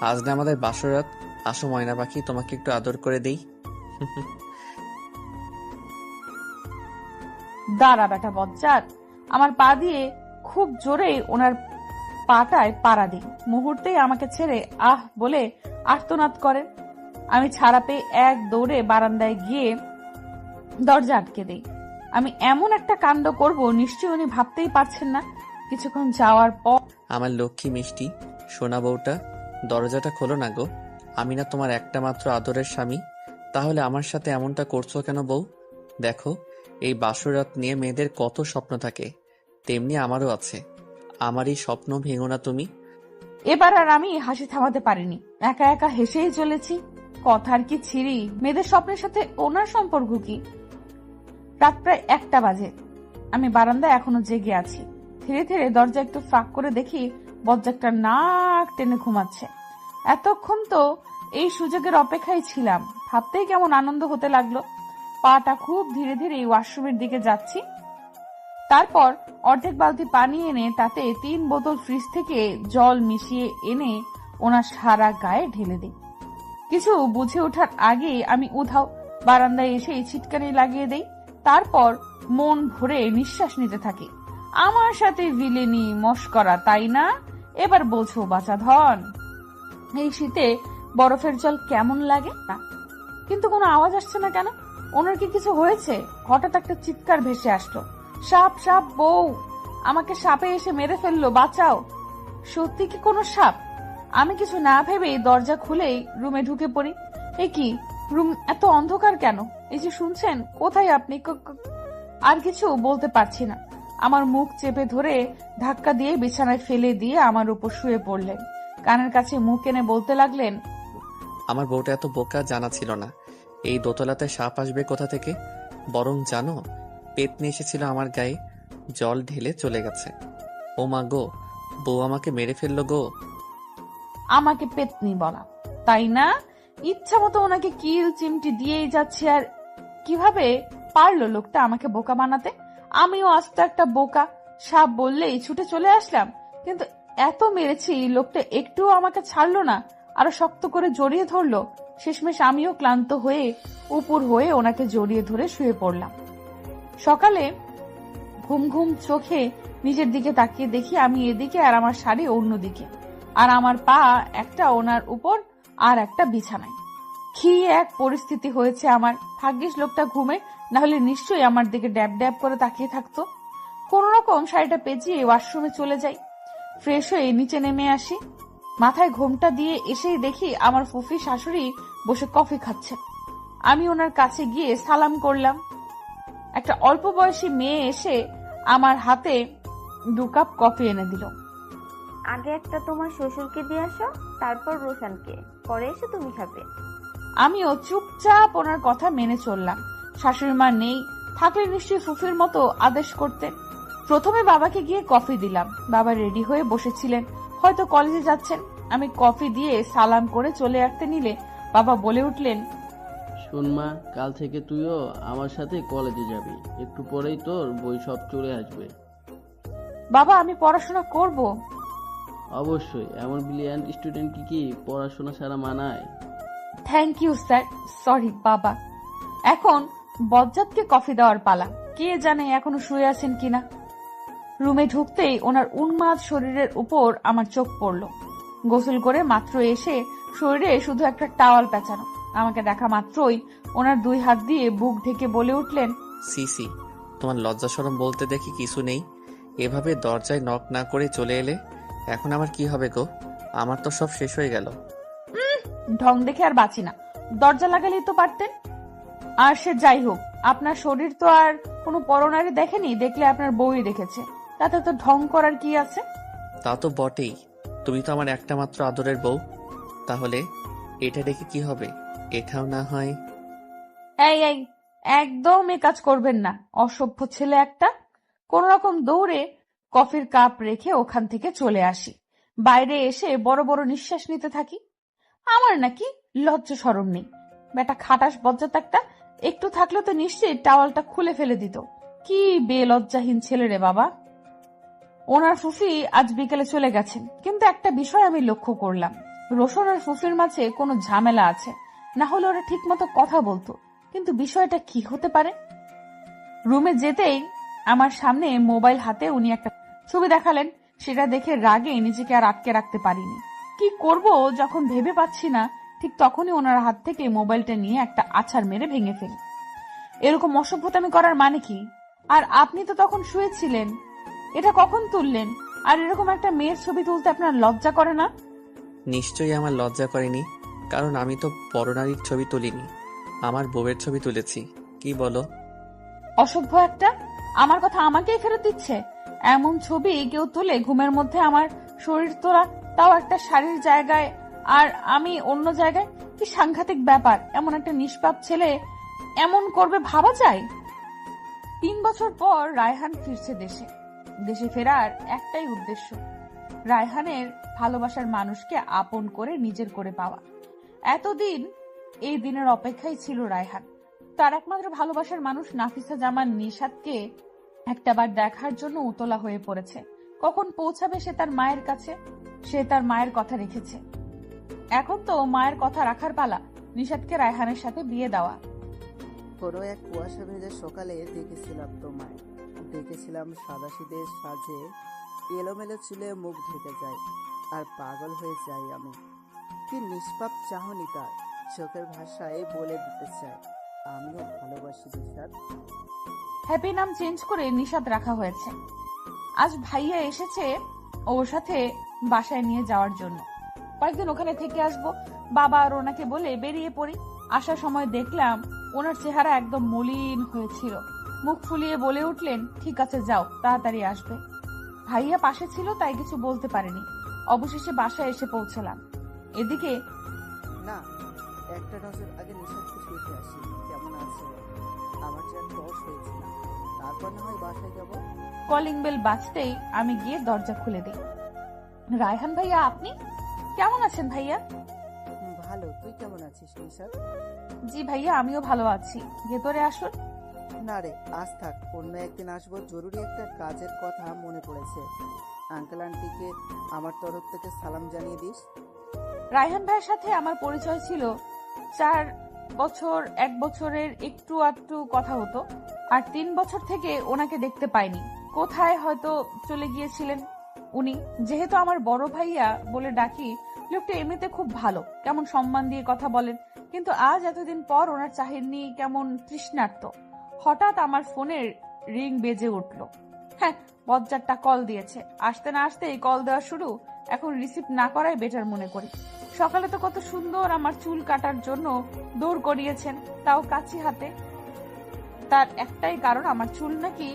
আজ না আমাদের বাসরাত, আসো ময়না পাখি, তোমাকে একটু আদর করে দেই। দাঁড়া বেটা বজ্জাত। আমার পা দিয়ে খুব জোরে ওনার পাটায় পাড়া দিই। মুহূর্তেই আমাকে ছেড়ে আহ বলে আর্তনাদ করেন। আমি ছাড়া পেয়ে এক দৌড়ে বারান্দায় গিয়ে দরজা আটকে দেই। আমি এমন একটা কাণ্ড করব নিশ্চয়ই উনি ভাবতেই পারছেন না। কিছুক্ষণ যাওয়ার পর, আমার লক্ষ্মী মিষ্টি সোনা বউটা, দরজাটা খোলো না গো। আমি না তোমার একটা মাত্র আদরের স্বামী? তাহলে আমার সাথে এমনটা করছো কেন বউ? দেখো, এই বাসরাত নিয়ে মেয়েদের কত স্বপ্ন থাকে, তেমনি আমারও আছে। আমার এই স্বপ্ন ভেঙো না তুমি। এবার আর আমি হাসি থামাতে পারিনি। একা একা হেসেই চলেছি। কথার কি ছিরি, মেয়েদের স্বপ্নের সাথে ওনার সম্পর্ক কি? রাত প্রায় 1টা বাজে। আমি বারান্দায় এখনো জেগে আছি। ধীরে ধীরে দরজা একটু ফাঁক করে দেখি বজ্জাতটা নাক টেনে ঘুমাচ্ছে। এতক্ষণ তো এই সুযোগের অপেক্ষায় ছিলাম। ভাবতেই কেমন আনন্দ হতে লাগলো। পাটা খুব ধীরে ধীরে ওয়াশরুমের দিকে যাচ্ছি। তারপর অর্ধেক বালতি পানি এনে তাতে 3 বোতল ফ্রিজ থেকে জল মিশিয়ে এনে ওনার সারা গায়ে ঢেলে দিই। কিছু বুঝে ওঠার আগে আমি উধাও। বারান্দায় এসে ছিটকানি লাগিয়ে দেই। তারপর মন ভরে নিঃশ্বাস নিতে থাকি। আমার সাথে ভিলেনি মশকরা, তাই না? এবার বোঝো বাছা ধন, এই শীতে বরফের জল কেমন লাগে না। কিন্তু কোনো আওয়াজ আসছে না কেন? ওনার কি কিছু হয়েছে? হঠাৎ একটা চিৎকার ভেসে আসলো, সাপ সাপ বউ, আমাকে সাপে এসে মেরে ফেললো, বাঁচাও। সত্যি কি কোনো সাপ? আমি কিছু না ভেবেই দরজা খুলেই রুমে ঢুকে পড়ি। এ কি, রুম এত অন্ধকার কেন? এই যে শুনছেন, কোথায় আপনি? আর কিছু বলতে পারছি না। আমার মুখ চেপে ধরে ধাক্কা দিয়ে বিছানায় ফেলে দিয়ে আমার উপর শুয়ে পড়লেন। কানের কাছে মুখ এনে বলতে লাগলেন, আমার বউটা এত বোকা জানা ছিল না। এই দোতলাতে সাপ আসবে কোথা থেকে? বরং জানো, পেতনি এসেছিল আমার গায়ে, জল ঢেলে চলে গেছে। ও মা গো, বউ আমাকে মেরে ফেললো গো। আমাকে পেতনি বলা, তাই না? ইচ্ছা মতো ওনাকে কিল চিমটি দিয়েই যাচ্ছে। আর কিভাবে পারলো লোকটা আমাকে বোকা বানাতে? আমিও আস্ত একটা বোকা, সাপ বললেই ছুটে চলে আসলাম। কিন্তু এত মেরেছি, লোকটা একটুও আমাকে ছাড়লো না, আরো শক্ত করে জড়িয়ে ধরলো। শেষমেশ আমিও ক্লান্ত হয়ে উপর হয়ে ওনাকে জড়িয়ে ধরে শুয়ে পড়লাম। সকালে ঘুম ঘুম চোখে নিজের দিকে তাকিয়ে দেখি আমি এদিকে আর আমার শাড়ি অন্যদিকে, আর আমার পা একটা ওনার উপর আর একটা বিছানায়। কি এক পরিস্থিতি হয়েছে আমার। ভাগ্যিস লোকটা ঘুমে, না হলে নিশ্চয়ই আমার দিকে ড্যাব ড্যাব করে তাকিয়ে থাকতো। কোন রকম শাড়িটা পেঁচিয়ে ওয়াশরুমে চলে যাই, ফ্রেশ হয়ে নিচে নেমে আসি। মাথায় ঘোমটা দিয়ে এসেই দেখি আমার ফুফি শাশুড়ি বসে কফি খাচ্ছেন। আমি ওনার কাছে গিয়ে সালাম করলাম। একটা অল্প বয়সী মেয়ে এসে আমার হাতে 2 কাপ কফি এনে দিল। আগে একটা তোমার শ্বশুরকে দিয়ে আসো, তারপর রোশনকে, পরে এসে তুমি খাবে। আমিও চুপচাপ ওনার কথা মেনে চললাম। শাশুড়ি মা নেই, থাকলে নিশ্চয়ই ফুফির মতো আদেশ করতেন। প্রথমে বাবাকে গিয়ে কফি দিলাম। বাবা রেডি হয়ে বসেছিলেন, হয়তো কলেজে যাচ্ছেন। আমি কফি দিয়ে সালাম করে চলে আসতে নিলে বাবা বলে উঠলেন, শোন মা, কাল থেকে তুইও আমার সাথে কলেজে যাবি। একটু পরেই তোর বই সব চলে আসবে। বাবা আমি পড়াশোনা করব। অবশ্যই, এমন ব্রিলিয়ান্ট স্টুডেন্ট কি পড়াশোনা ছাড়া মানায়? Thank you sir. সরি বাবা। এখন বজ্জাতকে কফি দেওয়ার পালা। কে জানে এখনো শুয়ে আছেন কিনা। রুমে ঢুকতেই ওনার উন্মাদ শরীরের উপর আমার চোখ পড়ল। গোসল করে মাত্র এসে শরীরে শুধু একটা টাওয়াল পেঁচানো। আমাকে দেখা মাত্রই ওনার 2 হাত দিয়ে বুক ঢেকে বলে উঠলেন, সিসি, তোমার লজ্জা শরম বলতে দেখি কিছু নেই। এভাবে দরজায় নক না করে চলে এলে এখন আমার কি হবে গো? আমার তো সব শেষ হয়ে গেল। ঢং দেখে আর বাঁচি না। দরজা লাগালেই তো পারতেন। আর সে যাই হোক, আপনার শরীর তো আর কোনো পরনারী দেখেনি, দেখলে আপনার বউই দেখেছে। তাতে তো ঢং করার কি আছে? তা তো বটেই, তুমি তো আমার একটা মাত্র আদরের বউ। তাহলে এটা দেখে কি হবে? এটাও না হয়। এই এই একদম এ কাজ করবেন না, অসভ্য ছেলে একটা। কোন রকম দৌড়ে কফির কাপ রেখে ওখান থেকে চলে আসি। বাইরে এসে বড় বড় নিঃশ্বাস নিতে থাকি। আমার নাকি লজ্জা শরম নেই। বেটা খাটাস বজ্জাত একটা, একটু থাকলে তো নিশ্চয়ই টাওয়ালটা খুলে ফেলে দিত। কি বেলজ্জাহীন ছেলে রে বাবা। ওনার ফুফি আজ বিকেলে চলে গেছেন, কিন্তু একটা বিষয় আমি লক্ষ্য করলাম। রোশন আর ফুফির মাঝে কোনো ঝামেলা আছে, না হলে ওরা ঠিক মতো কথা বলতো। কিন্তু বিষয়টা কি হতে পারে? রুমে যেতেই আমার সামনে মোবাইল হাতে উনি একটা ছবি দেখালেন। সেটা দেখে রাগে নিজেকে আর আটকে রাখতে পারিনি। কি করব যখন ভেবে পাচ্ছি না, ঠিক তখনই ওনার হাত থেকে মোবাইলটা নিয়ে একটা আছাড় মেরে ভেঙে ফেলি। এরকম অসভ্যতামি করার মানে কি? আর আপনি তো তখন শুয়েছিলেন, এটা কখন তুললেন? আর এরকম একটা মেয়ের ছবি তুলতে আপনার লজ্জা করে না? নিশ্চয়ই আমার লজ্জা করেনি, কারণ আমি তো পরনারীর ছবি তুলিনি, আমার বউয়ের ছবি তুলেছি। কি বলো? অসভ্য একটা, আমার কথা আমাকেই ফেরত দিচ্ছে। এমন ছবি কেউ তুলে ঘুমের মধ্যে আমার শরীর তোলা, তাও একটা শাড়ির জায়গায় আর আমি অন্য জায়গায়? কি সাংঘাতিক ব্যাপার। এমন একটা নিষ্পাপ ছেলে এমন করবে ভাবা যায়? 3 বছর পর রায়হান ফিরছে দেশে। দেশে ফেরার একটাই উদ্দেশ্য, রায়হানের ভালোবাসার মানুষকে আপন করে নিজের করে পাওয়া। এতদিন এই দিনের অপেক্ষায় ছিল রায়হান। তার একমাত্র ভালোবাসার মানুষ নাফিসা জামান নিশাদকে একটাবার দেখার জন্য উতলা হয়ে পড়েছে। কখন পৌঁছাবে সে তার মায়ের কাছে? সে তার মায়ের কথা রেখেছে। এখন তো মায়ের কথা রাখার পালা, নিশাদকে রায়হানের সাথে বিয়ে দেওয়া। কোনো এক কুয়াশা ভেজা সকালে দেখেছিলাম তোমায়। দেখেছিলাম সাদাসিধে সাজে, এলোমেলো চুলে মুখ ঢেকে যায়, আর পাগল হয়ে যাই আমি। কি নিষ্পাপ চাহনি তার, চোখের ভাষায় বলে দিতে চায় আমিও ভালোবাসি নিশাদ। হ্যাপি নাম চেঞ্জ করে নিশাদ রাখা হয়েছে। আজ ভাইয়া এসেছে ওর সাথে বাসায় নিয়ে যাওয়ার জন্য। কয়েকদিন ওখানে থেকে আসবো। বাবা আর ওনাকে বলে বেরিয়ে পড়ি। আসার সময় দেখলাম ওনার চেহারা একদম মলিন হয়েছিল। মুখ ফুলিয়ে বলে উঠলেন, ঠিক আছে যাও, তাড়াতাড়ি আসবে। ভাইয়া পাশে ছিল তাই কিছু বলতে পারেনি। অবশেষে বাসায় এসে পৌঁছলাম। এদিকে না, একটা নজর আগে নিশাদকে দেখে আসি কেমন আছে। আমার যা টস হয়েছিল, তারপর না হয় বাসায় যাব। কলিং বেল বাজতেই আমি গিয়ে দরজা খুলে দিই। রায়হান ভাইয়া, আপনি কেমন আছেন ভাইয়া? ভালো, তুই কেমন আছিস নিশাদ? জি ভাইয়া, আমিও ভালো আছি। ভেতরে আসুন। না রে, আজ থাক, অন্য একদিন আসবো। জরুরি একটা কাজের কথা মনে পড়েছে। আঙ্কেল আন্টিকে আমার তরফ থেকে সালাম জানিয়ে দিস। রায়হান ভাইয়ের সাথে আমার পরিচয় ছিল 4 বছর, 1 বছরের একটু আধটু কথা হতো। আর 3 বছর থেকে ওনাকে দেখতে পাইনি। কোথায় হয়তো চলে গিয়েছিলেন উনি। যেহেতু আমার বড় ভাইয়া বলে ডাকি, লোকটা এমনিতে খুব ভালো, কেমন সম্মান দিয়ে কথা বলেন। কিন্তু আজ এতদিন পর ওনার চাহিদা কেমন তৃষ্ণার্ত। হঠাৎ আমার ফোনের রিং বেজে উঠল। হ্যাঁ, বজ্জারটা কল দিয়েছে। আসতে না আসতে এই কল দেওয়া শুরু। এখন রিসিভ না করাই বেটার মনে করি। সকালে তো কত সুন্দর আমার চুল কাটার জন্য দৌড় করিয়েছেন, তাও কাছি হাতে। তার একটাই কারণ, আমার চুল নাকি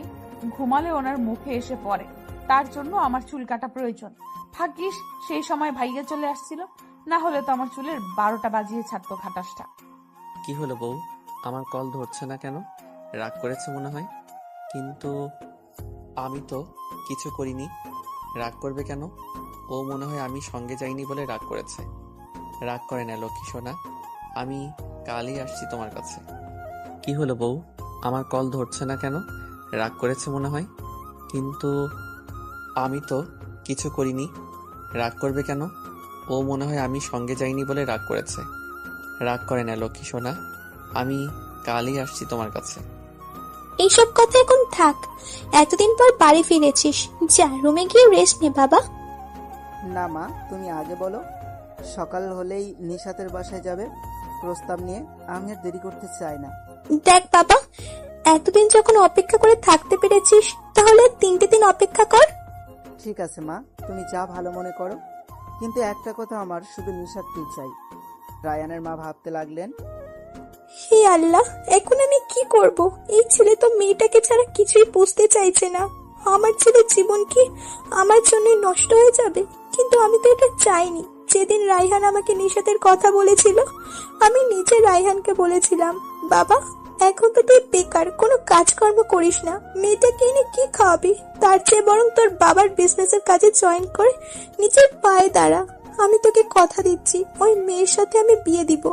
ঘুমালে ওনার মুখে এসে পড়ে, তার জন্য আমার চুল কাটা প্রয়োজন। ভাগ্যিস সেই সময় ভাইয়া চলে আসছিল, না হলে তো আমার চুলের 12টা বাজিয়ে ছাড়তো খাটাসটা। কি হলো বউ, আমার কল ধরছে না কেন? রাগ করেছে মনে হয়। কিন্তু আমি তো কিছু করিনি। রাগ করবে কেন? ও মনে হয় আমি সঙ্গে যাইনি বলে রাগ করেছে। রাগ করে না লক্ষ্মী সোনা, আমি কালই আসছি তোমার কাছে। কি হলো বউ, আমার কল ধরছে না কেন? রাগ করেছে মনে হয়। কিন্তু আমি তো কিছু করিনি। রাগ করবে কেন? ও মনে হয় আমি সঙ্গে যাইনি বলে রাগ করেছে। রাগ করে না লক্ষ্মী সোনা, আমি কালই আসছি তোমার কাছে। এইসব কথা এখন থাক, এতদিন পর বাড়ি ফিরেছিস, যা রুমে গিয়ে রেস্ট নে বাবা। না মা, তুমি আগে বলো। সকাল হলেই নিশাতের বাসায় যাবে প্রস্তাব নিয়ে। আমি আর দেরি করতে চাই না। দেখ বাবা, এতদিন যখন অপেক্ষা করে থাকতে পেরেছিস, তাহলে 3টে দিন অপেক্ষা কর। ঠিক আছে মা, তুমি যা ভালো মনে করো। কিন্তু একটা কথা, আমার শুধু নিশাদকেই চাই। রায়ানের মা ভাবতে লাগলেন, হে আল্লাহ, এখন আমি কি করব? এই ছেলে তো মেয়েটাকে ছাড়া কিছুই বুঝতে চাইছে না। আমার ছেলের জীবন কি আমার জন্য নষ্ট হয়ে যাবে? কিন্তু আমি তো এটা চাইনি। যেদিন রায়হান আমাকে নিশাতের কথা বলেছিল, আমি নিজে রায়হানকে বলেছিলাম, বাবা এখন তো তুই বেকার, কোনো কাজকর্ম করিস না, মেয়েটাকে এনে কি খাওয়াবি? তার চেয়ে বরং তোর বাবার বিজনেসের কাজে জয়েন করে নিজের পায়ে দাঁড়া। আমি তোকে কথা দিচ্ছি, ওই মেয়ের সাথে আমি বিয়ে দিব।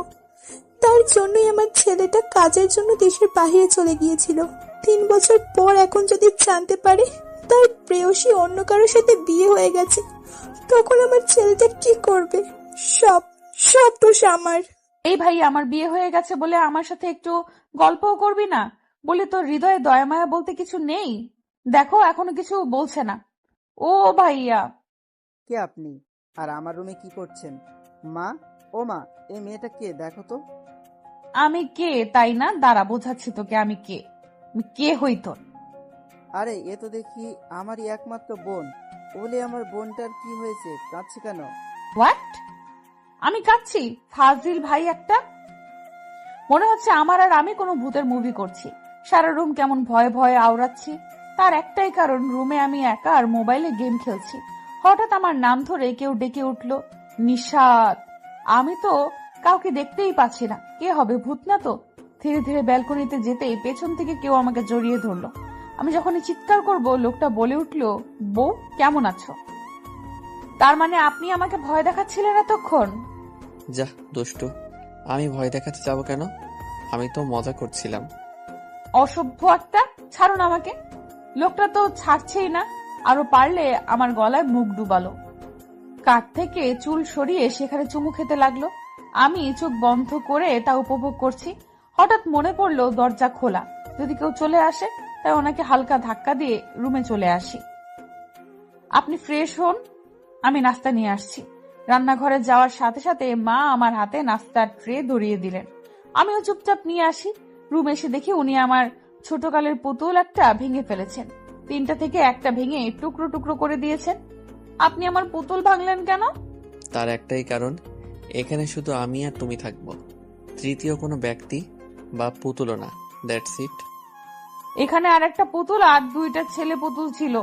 তার জন্যই আমার ছেলেটা কাজের জন্য দেশের বাইরে চলে গিয়েছিল। 3 বছর পর এখন যদি জানতে পারে তার প্রেয়সী অন্য কারোর সাথে বিয়ে হয়ে গেছে, তখন আমার ছেলেটা কি করবে? সব সব দোষ আমার। এই ভাই, আমার বিয়ে হয়ে গেছে বলে আমার সাথে একটু গল্পও করবি না? বলে তোর হৃদয়ে দয়া মায়া বলতে কিছু নেই? দেখো, এখনো কিছু বলছে না। ও ভাইয়া। কে আপনি? আর আমার রুমে কি করছেন? মা, ও মা, এই মেয়েটা কে দেখো তো। আমি কে তাই না? দাঁড়া, বোঝাচ্ছি তোকে আমি কে। আমি কে হই তোর? আরে এ তো দেখি আমারই একমাত্র বোন। বলে আমার বোনটার কি হয়েছে? কাঁদছে কেন? হোয়াট? আমি কাঁদছি? ফাজিল ভাই একটা। মনে হচ্ছে আমার আর আমি কোনো ভূতের মুভি করছি। সারা রুম কেমন ভয়ে ভয়ে আওড়াচ্ছি। তার একটাই কারণ, রুমে আমি একা আর মোবাইলে গেম খেলছি। হঠাৎ আমার নাম ধরে কেউ ডেকে উঠল, নিশাত। আমি তো কাউকে দেখতেই পাচ্ছি না, কে হবে? ভূত না তো। ধীরে ধীরে ব্যালকনিতে যেতেই পেছন থেকে কেউ আমাকে জড়িয়ে ধরলো। আমি যখনই চিৎকার করব, লোকটা বলে উঠল, বউ কেমন আছো? তার মানে আপনি আমাকে ভয় দেখাচ্ছিলেন এতক্ষণ? যা দুষ্টু, আমি ভয় দেখাতে যাব কেন? আমি তো মজা করছিলাম। অসভ্য একটা, ছাড়ুন আমাকে। লোকটা তো ছাড়ছেই না, আরো পারলে আমার গলায় মুখ ডুবালো। কাঠ থেকে চুল সরিয়ে সেখানে চুমু খেতে লাগলো। আমি চোখ বন্ধ করে তা উপভোগ করছি। হঠাৎ মনে পড়লো দরজা খোলা, যদি কেউ চলে আসে। তাই ওনাকে হালকা ধাক্কা দিয়ে রুমে চলে আসি। আপনি ফ্রেশ হন, আমি নাস্তা নিয়ে আসছি। রান্নাঘরে যাওয়ার সাথে সাথে মা আমার হাতে নাস্তার ট্রে ধরিয়ে দিলেন। আমিও চুপচাপ নিয়ে আসি। রুম এসে দেখি উনি আমার ছোটকালের পুতুল একটা ভেঙে ফেলেছেন। 3টা থেকে একটা ভেঙে টুকরো টুকরো করে দিয়েছেন। আপনি আমার পুতুল ভাঙলেন কেন? তার একটাই কারণ, এখানে শুধু আমি আর তুমি থাকবো। তৃতীয় কোনো ব্যক্তি বা পুতুলও না। That's it. এখানে আর একটা পুতুল আর 2টা ছেলে পুতুল ছিল,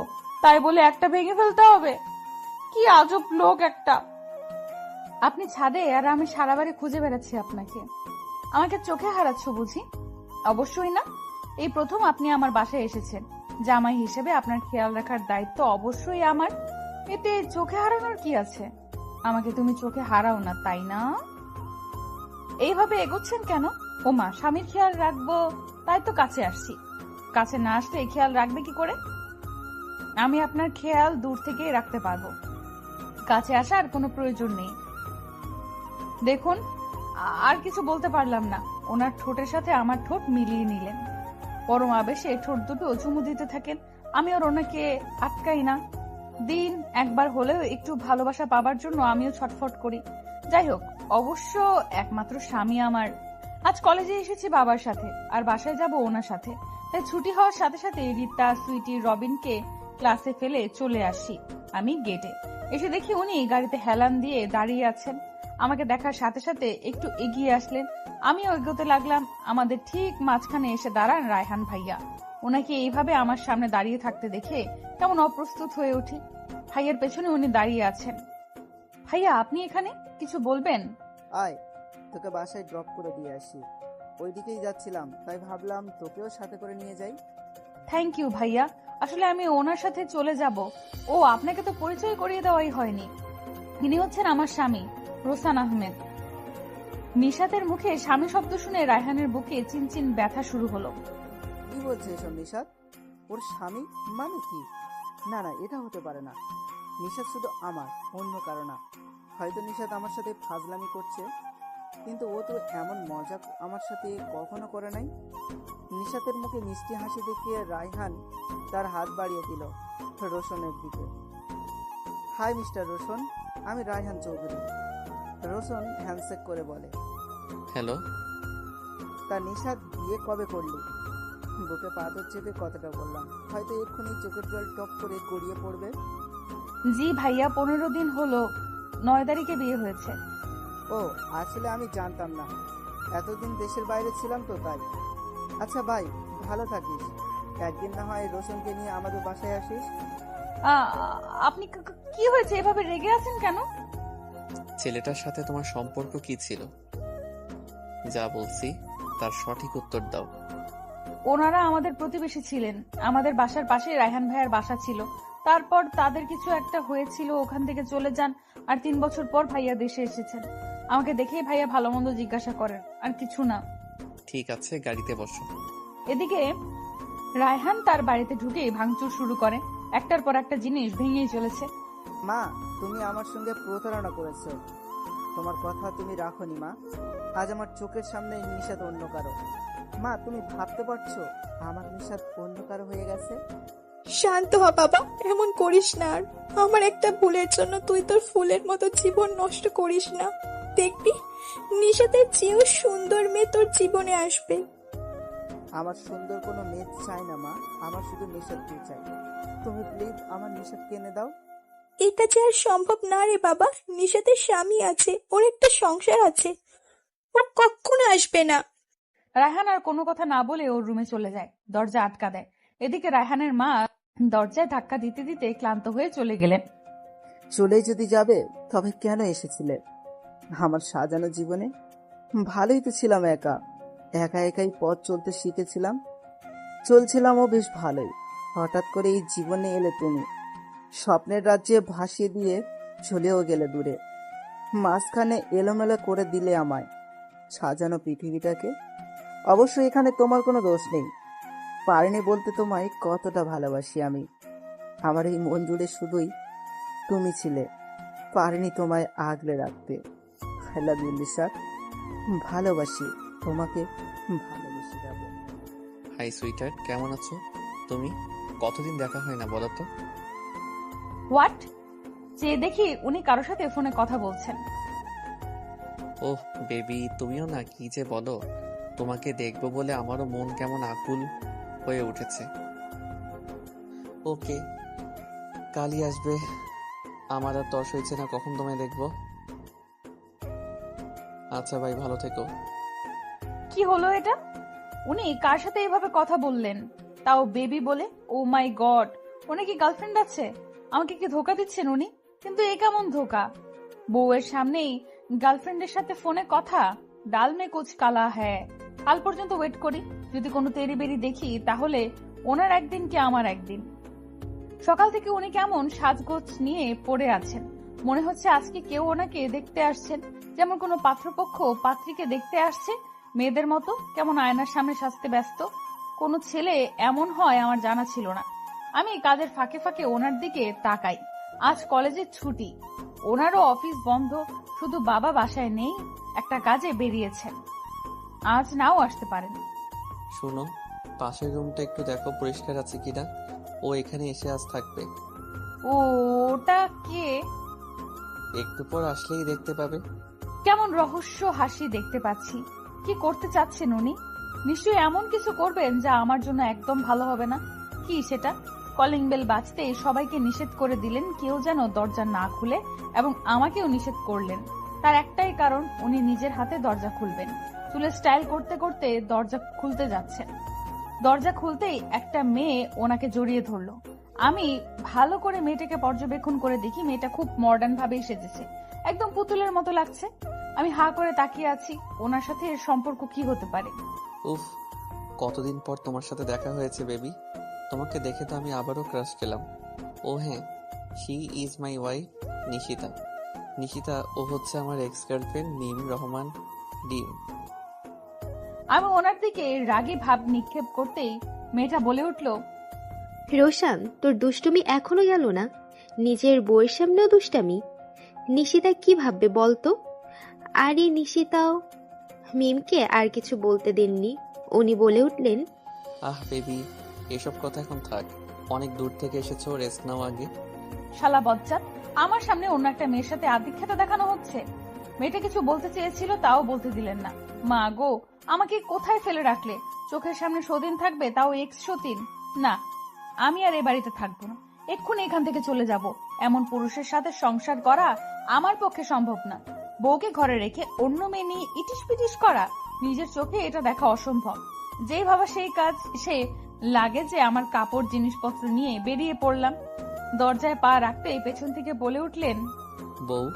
তাই বলে একটা ভেঙে ফেলতে হবে? কি আজব লোক একটা। আপনি ছাদে আর আমি সারা বাড়ি খুঁজে বেড়াচ্ছি আপনাকে। আমাকে চোখে হারাচ্ছ বুঝি? অবশ্যই না। এই প্রথম আপনি আমার বাসায় এসেছেন, জামাই হিসেবে আপনার খেয়াল রাখার দায়িত্ব অবশ্যই আমার। এতে চোখে হারানোর কি আছে? আমাকে তুমি চোখে হারাও না, তাই না? এইভাবে এগোচ্ছেন কেন? ওমা, স্বামীর খেয়াল রাখবো তাই তো কাছে আসছি। কাছে না আসলে এই খেয়াল রাখবে কি করে? আমি আপনার খেয়াল দূর থেকেই রাখতে পারবো, কাছে আসার কোনো প্রয়োজন নেই। দেখুন, আর কিছু বলতে পারলাম না। ওনার ঠোঁটের সাথে আমার ঠোঁট মিলিয়ে নিলেন। পরম আবেশে ঠোঁট দুটো চুমু দিতে থাকেন। আমি আর ওনাকে আটকাই না। দিন একবার হলেও একটু ভালোবাসা পাবার জন্য আমিও ছটফট করি। যাই হোক, অবশ্য একমাত্র স্বামী আমার। আজ কলেজে এসেছি বাবার সাথে, আর বাসায় যাব ওনার সাথে। তাই ছুটি হওয়ার সাথে সাথে রীতা, সুইটি, রবিনকে ক্লাসে ফেলে চলে আসি আমি গেটে। এসে দেখি উনি গাড়িতে হেলান দিয়ে দাঁড়িয়ে আছেন। আমাকে দেখার সাথে সাথে একটু এগিয়ে আসলেন। আমিও এগোতে লাগলাম। আমাদের ঠিক মাঝখানে এসে দাঁড়ান রায়হান ভাইয়া। ওনাকে এইভাবে আমার সামনে দাঁড়িয়ে থাকতে দেখে কেমন অপ্রস্তুত হয়ে উঠি। ভাইয়ার পেছনে উনি দাঁড়িয়ে আছেন। ভাইয়া, আপনি এখানে কিছু বলবেন? আয়, তোকে বাসায় ড্রপ করে দিয়ে আসি। ওইদিকেই যাচ্ছিলাম, তাই ভাবলাম তোকেও সাথে করে নিয়ে যাই। থ্যাংক ইউ ভাইয়া। আসলে আমি ওনার সাথে চলে যাব। ও, আপনাকে তো পরিচয় করিয়ে দেওয়াই হয়নি। ইনি হচ্ছেন আমার স্বামী, রোসান আহমেদ। নিশাতের মুখে স্বামী শব্দ শুনে রায়হানের বুকে চিনচিন ব্যথা শুরু হলো। কি বলছে এসব নিশাত? ওর স্বামী মানে কি? না না, এটা হতে পারে না। নিশাত শুধু আমার, অন্য কারো না। হয়তো নিশাত আমার সাথে ফাজলামি করছে, কিন্তু ও তো এমন মজা আমার সাথে কখনো করে নাই। নিশাতের মুখে মিষ্টি হাসি দেখিয়ে রায়হান তার হাত বাড়িয়ে দিল রোশনের দিকে। হাই মিস্টার রোশন, আমি রায়হান চৌধুরী। রোশন হ্যান্ডশেক করে বলে, হ্যালো। তা নিশাত বিয়ে কবে করলি? বুকে পাথর চেপে কথাটা বললাম। হয়তো এক্ষুনি চোখের জল টপ করে গড়িয়ে পড়বে। জি ভাইয়া, 15 দিন হলো। 9 তারিখে বিয়ে হয়েছে। ও, আসলে আমি জানতাম না। এতদিন দেশের বাইরে ছিলাম তো তাই। আচ্ছা ভাই, ভালো থাকিস। একদিন না হয় রোশনকে নিয়ে আমাদের বাসায় আসিস। আপনি কি হয়েছে, এভাবে রেগে আছেন কেন? ছেলেটার সাথে তোমার সম্পর্ক কি ছিল? যা বলছি তার সঠিক উত্তর দাও। ওনারা আমাদের প্রতিবেশী ছিলেন। আমাদের বাসার পাশে রায়হান ভাইয়ার বাসা ছিল। তারপর তাদের কিছু একটা হয়েছিল, ওখান থেকে চলে যান। আর 3 বছর পর ভাইয়া দেশে এসেছেন। আমাকে দেখেই ভাইয়া ভালো মন্দ জিজ্ঞাসা করেন, আর কিছু না। ঠিক আছে, গাড়িতে বসো। এদিকে রায়হান তার বাড়িতে ঢুকেই ভাঙচুর শুরু করে। একটার পর একটা জিনিস ভেঙেই চলেছে। মা, তুমি আমার সঙ্গে প্রতারণা করেছো। তোমার কথা তুমি রাখোনি মা। আজ আমার চোখের সামনে নিশাত অন্য কারো। মা, তুমি ভাবতে পারছো আমার নিশাত অন্য কারো হয়ে গেছে? শান্ত হ বাবা, এমন করিস না আর। আমার একটা ভুলের জন্য তুই তোর ফুলের মতো জীবন নষ্ট করিস না। দেখবি নিশাতের চেয়েও সুন্দর মেয়ে তোর জীবনে আসবে। আমার সুন্দর কোনো মেয়ে চাই না মা, আমার শুধু নিশাতকে চাই। তুমি প্লিজ আমার নিশাতকে এনে দাও। এটা যে আর সম্ভব না রে বাবা। নিশাতের স্বামী আছে, ওর একটা সংসার আছে, ও কখনো আসবে না। রায়হান আর কোনো কথা না বলে ওর রুমে চলে যায়, দরজা আটকা দেয়। এদিকে রায়হানের মা দরজায় ধাক্কা দিতে দিতে ক্লান্ত হয়ে চলে গেলেন। চলেই যদি যাবে তবে কেন এসেছিলে আমার সাজানো জীবনে? ভালোই তো ছিলাম, একা একাই পথ চলতে শিখেছিলাম, চলছিলামও বেশ ভালোই। হঠাৎ করে এই জীবনে এলে তুমি, স্বপ্নের রাজ্যে ভাসিয়ে দিয়ে চলেও গেলে দূরে। মাঝখানে এলোমেলো করে দিলে আমায় সাজানো পৃথিবীটাকে। অবশ্য এখানে তোমার কোনো দোষ নেই। পারিনি বলতে তোমায় কতটা ভালোবাসি আমি। আমার এই মন জুড়ে শুধুই তুমি ছিলে, পারিনি তোমায় আগলে রাখতে। আই লাভ ইউ নিশাত, ভালোবাসি তোমাকে, ভালোবেসে যাবো। হাই সুইটার, কেমন আছো তুমি? কতদিন দেখা হয় না বলো তো। হোয়াট? যে দেখি উনি কারোর সাথে ফোনে কথা বলছেন। ওহ বেবি, তুমিও না কি যে বলো। তোমাকে দেখবো বলে আমারও মন কেমন আকুল হয়ে উঠেছে। ওকে, কালই আসবে। আমার আর তর্স হয়েছে না কখন তোমায় দেখবো। আচ্ছা ভাই, ভালো থেকো। কি হলো এটা? উনি কার সাথে এভাবে কথা বললেন, তাও বেবি বলে? ও মাই গড, উনি কি গার্লফ্রেন্ড আছে? আমাকে কি ধোকা দিচ্ছেন উনি? কিন্তু এ কেমন ধোকা? বউয়ের সামনেই গার্লফ্রেন্ডের সাথে ফোনে কথা। ডাল মে কুচ কালা হ্যায়। কাল পর্যন্ত ওয়েট করি, যদি কোনো তেরি বেরি দেখি তাহলে ওনার একদিন কি আমার একদিন। সকাল থেকে উনি কেমন সাজগোজ নিয়ে পড়ে আছেন, মনে হচ্ছে আজকে কেউ ওনাকে দেখতে আসছেন, যেমন কোনো পাত্রপক্ষ পাত্রীকে দেখতে আসছে। মেয়েদের মতো কেমন আয়নার সামনে সাজতে ব্যস্ত। কোনো ছেলে এমন হয় আমার জানা ছিল না। আমি কাজের ফাঁকে ফাঁকে ওনার দিকে তাকাই। আজ কলেজের ছুটি, ওনারও অফিস বন্ধ, শুধু বাবা বাসায় নেই, একটা কাজে বেরিয়েছেন, আজ নাও আসতে পারেন। শোনো, পাশের রুমটা একটু দেখো পরিষ্কার আছে কিনা। ও এখানে এসে আজ থাকবে। ওটা কে? একটু পর আসলেই দেখতে পাবে। কেমন রহস্য হাসি দেখতে পাচ্ছি। কি করতে চাচ্ছেন উনি? নিশ্চয়ই এমন কিছু করবেন যা আমার জন্য একদম ভালো হবে না। কি সেটা? কলিং বেল বাজতেই সবাইকে নিষেধ করে দিলেন কেউ যেন দরজা না খুলে, এবং আমাকেও নিষেধ করলেন। তার একটাই কারণ, উনি নিজের হাতে দরজা খুলবেন। চুলে স্টাইল করতে করতে দরজা খুলতে যাচ্ছেন। দরজা খুলতেই একটা মেয়ে ওনাকে জড়িয়ে ধরলো। আমি ভালো করে মেয়েটাকে পর্যবেক্ষণ করে দেখি মেয়েটা খুব মডার্ন ভাবেই সেজেছে, একদম পুতুলের মতো লাগছে। আমি হা করে তাকিয়ে আছি, ওনার সাথে এর সম্পর্ক কি হতে পারে। উফ, কতদিন পর তোমার সাথে দেখা হয়েছে বেবি। তোমাকে দেখে তো আমি আবারও ক্রাশ খেলাম। ও হ্যাঁ, she is my wife Nishita. Nishita, ও হচ্ছে আমার এক্স গার্লফ্রেন্ড মিম রহমান ডিম। আমি ওনার দিকে রাগী ভাব নিক্ষেপ করতেই মেয়েটা বলে উঠল, রোশান, তোর দুষ্টুমি এখনো গেল না? নিজের বউয়ের সামনেও দুষ্টামি। নিশিতা কি ভাববে বলতো? আরে নিশিতাও। মিমকে আর কিছু বলতে দেননি, উনি বলে উঠলেন, আহ বেবি, এসব কথা এখন থাক। অনেক দূর থেকে এসেছো, রেস্ট নাও আগে। শালা বজ্জাত, আমার সামনে অন্য একটা মেয়ের সাথে আদিক্ষেতা দেখানো হচ্ছে। মেয়েটা কিছু বলতে চেয়েছিল, তাও বলতে দিলেন না। মা গো, আমাকে কোথায় ফেলে রাখলে? চোখের সামনে সতীন থাকবে, তাও এক্স সতীন? না, আমি আর এ বাড়িতে থাকবো না, এক্ষুনি এখান থেকে চলে যাব। এমন পুরুষের সাথে সংসার করা আমার পক্ষে সম্ভব না। বউকে ঘরে রেখে অন্য মেয়ে নিয়ে ইটিস পিটিস করা, নিজের চোখে এটা দেখা অসম্ভব। যেই ভাবা সেই কাজ। সে লাগে যে আমার কাপড় জিনিসপত্র নিয়ে বেরিয়ে পড়লাম। দরজায় পা রাখতে পেছন থেকে বলে উঠলেন, বউ,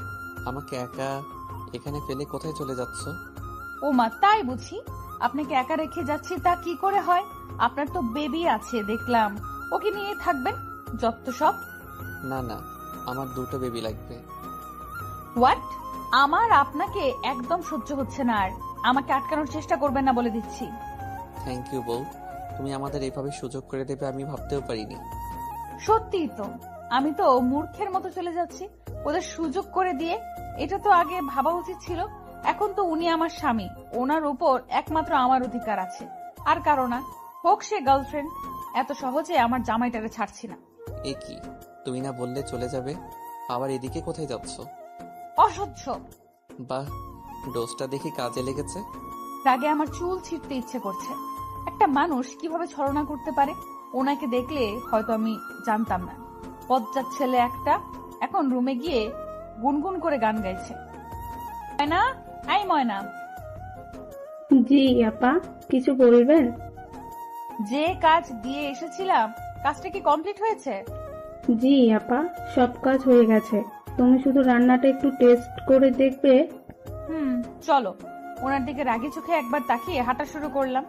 আমাকে একা এখানে ফেলে কোথায় চলে যাচ্ছ? ও মা, তাই বুঝি? আপনাকে একা রেখে যাচ্ছি তা কি করে হয়? আপনার তো বেবি আছে দেখলাম, ওকে নিয়ে থাকবেন যত সব। না না, আমার দুটো বেবি লাগবে। হোয়াট? আমার আপনাকে একদম সহ্য হচ্ছে না, আর আমাকে আটকানোর চেষ্টা করবেন না বলে দিচ্ছি। থ্যাংক ইউ বউ, তুমি আমাদের এভাবে সুযোগ করে দেবে আমি ভাবতেও পারিনি। সত্যিই তো, আমি তো মূর্খের মতো চলে যাচ্ছি ওদের সুযোগ করে দিয়ে। এটা তো আগে ভাবা উচিত ছিল। এখন তো উনি আমার স্বামী, ওনার উপর একমাত্র আমার অধিকার আছে, আর কারো না। হোক সে গার্লফ্রেন্ড, এত সহজে আমার জামাইটারে ছাড়ছি না। এ কি, তুমি না বললে চলে যাবে, আবার এদিকে কোথায় যাচ্ছ? অসহ্য। বাহ, ডোজটা দেখি কাজে লেগেছে। রাগে আমার চুল ছিঁড়তে ইচ্ছে করছে। একটা মানুষ কিভাবে ছলনা করতে পারে, ওনাকে দেখলে হয়তো আমি জানতাম না। বজ্জাত ছেলে একটা। এখন রুমে গিয়ে গুনগুন করে গান গাইছে। ময়না, আই ময়না। জি আপা, কিছু বলবেন? যে কাজ দিয়ে এসেছিলাম, কাজটা কি কমপ্লিট হয়েছে? জি আপা, সব কাজ হয়ে গেছে। তুমি শুধু রান্নাটা একটু টেস্ট করে দেখবে। চলো। ওনার দিকে রাগি চোখে একবার তাকিয়ে হাঁটা শুরু করলাম।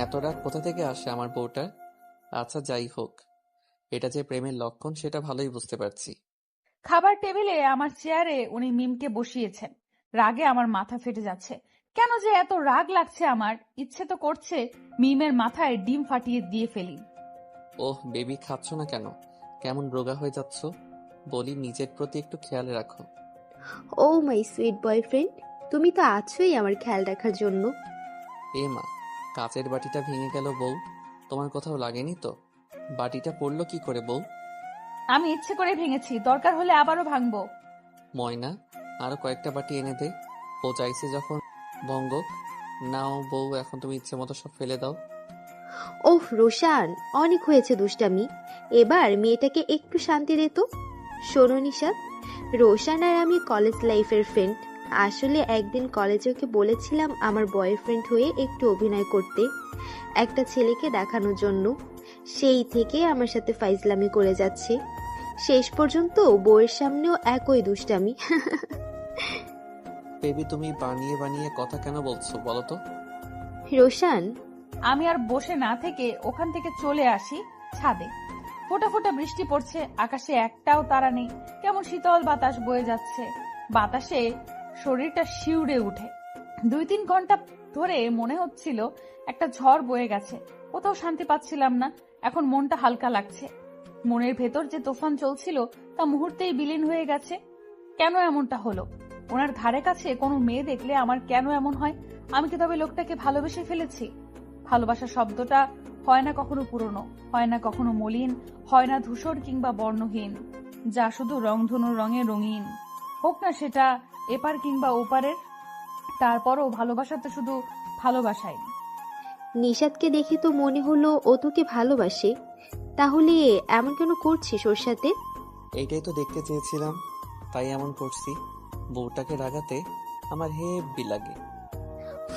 এত রাগ কোথা থেকে আসে আমার বউটার? আচ্ছা যাই হোক, এটা যে প্রেমের লক্ষণ সেটা ভালোই বুঝতে পারছি। খাবার টেবিলে আমার চেয়ারে উনি মিমকে বসিয়েছেন। রাগে আমার মাথা ফেটে যাচ্ছে। কেন যে এত রাগ লাগছে আমার, ইচ্ছে তো করছে মিমের মাথায় ডিম ফাটিয়ে দিয়ে ফেলি। ওহ বেবি, খাচ্ছ না কেন? কেমন রোগা হয়ে যাচ্ছ? বলি নিজের প্রতি একটু খেয়াল রাখো। ও মাই সুইট বয়ফ্রেন্ড, তুমি তো আছোই আমার খেয়াল রাখার জন্য। এ মা, কাচের বাটিটা ভেঙে গেল বউ, তোমার কোথাও লাগেনি তো? বাটিটা পড়লো কি করে বউ? আমি ইচ্ছে করে ভেঙেছি, দরকার হলে আবারও ভাঙবো। ময়না, আরো কয়েকটা বাটি এনে দে। ও চাইছে যখন ভঙ্গ। নাও বউ, এখন তুমি ইচ্ছে মতো সব ফেলে দাও। ওহ রোশান, অনেক হয়েছে দুষ্টামি, এবার মেয়েটাকে একটু শান্তি দে তো। শোনো নিশাত, রোশান আর আমি কলেজ লাইফের ফ্রেন্ড। আসলে একদিন কলেজে ওকে বলেছিলাম আমার বয়ফ্রেন্ড হয়ে একটু অভিনয় করতে, একটা ছেলেকে দেখানোর জন্য। সেই থেকে আমার সাথে ফাইজলামি করে যাচ্ছে, শেষ পর্যন্ত বউয়ের সামনেও একই দুষ্টামি। বেবি তুমি বানিয়ে বানিয়ে কথা কেন বলছো বলো তো? রোশান, আমি আর বসে না থেকে ওখান থেকে চলে আসি ছাদে। ফোঁটা ফোঁটা বৃষ্টি পড়ছে, আকাশে একটাও তারা নেই, কেমন শীতল বাতাস বয়ে যাচ্ছে। বাতাসে শরীরটা শিউরে উঠে। 2-3 ঘন্টা ধরে মনে হচ্ছিল একটা ঝড় বয়ে গেছে, কোথাও শান্তি পাচ্ছিলাম না। এখন মনটা হালকা লাগছে। মনের ভেতর যে তুফান চলছিল তা মুহূর্তেই বিলীন হয়ে গেছে। কেন এমনটা হলো? ওনার ধারে কাছে কোনো মেয়ে দেখলে আমার কেন এমন হয়? আমি কি তবে লোকটাকে ভালোবেসে ফেলেছি? ভালোবাসা শব্দটা হয় না কখনো পুরনো, হয় না কখনো মলিন, হয় না ধূসর কিংবা বর্ণহীন, যা শুধু রংধনুর রঙে রঙিন। হোক না সেটা এপার কিংবা ওপারের, তারপরও ভালোবাসা তো শুধু ভালোবাসাই। নিশাদকে দেখে তো মনে হলো ও তোকে ভালোবাসে। তাহলে এমন কেন করছিস ওর সাথে? এইটাই তো দেখতে চেয়েছিলাম, তাই এমন করছি। বউটাকে রাগাতে আমার হেব্বি লাগে।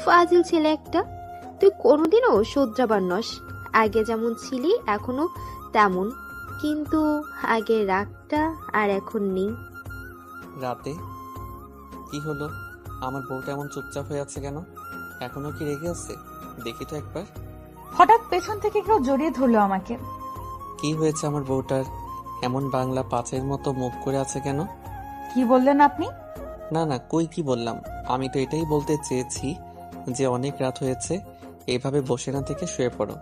ফাজিল ছেলে একটা। তুই কোনোদিনও শোধরাবার নস। আগে যেমন ছিলি এখনো তেমন, কিন্তু আগের রাগটা আর এখন নেই। রাতে কি হলো? আমার বউটা এমন চুপচাপ হয়ে আছে কেন? এখনো কি রেগে আছে? দেখি তো একবার। হঠাৎ পেছন থেকে কেউ জড়িয়ে ধরলো আমাকে। কি হয়েছে আমার বউটার? এমন বাংলা পাঁচের মতো মুখ করে আছে কেন? কি বললেন আপনি? না না, কই কি বললাম? আমি তো এটাই বলতে চেয়েছি যে অনেক রাত হয়েছে, এভাবে বসে না থেকে শুয়ে পড়ো।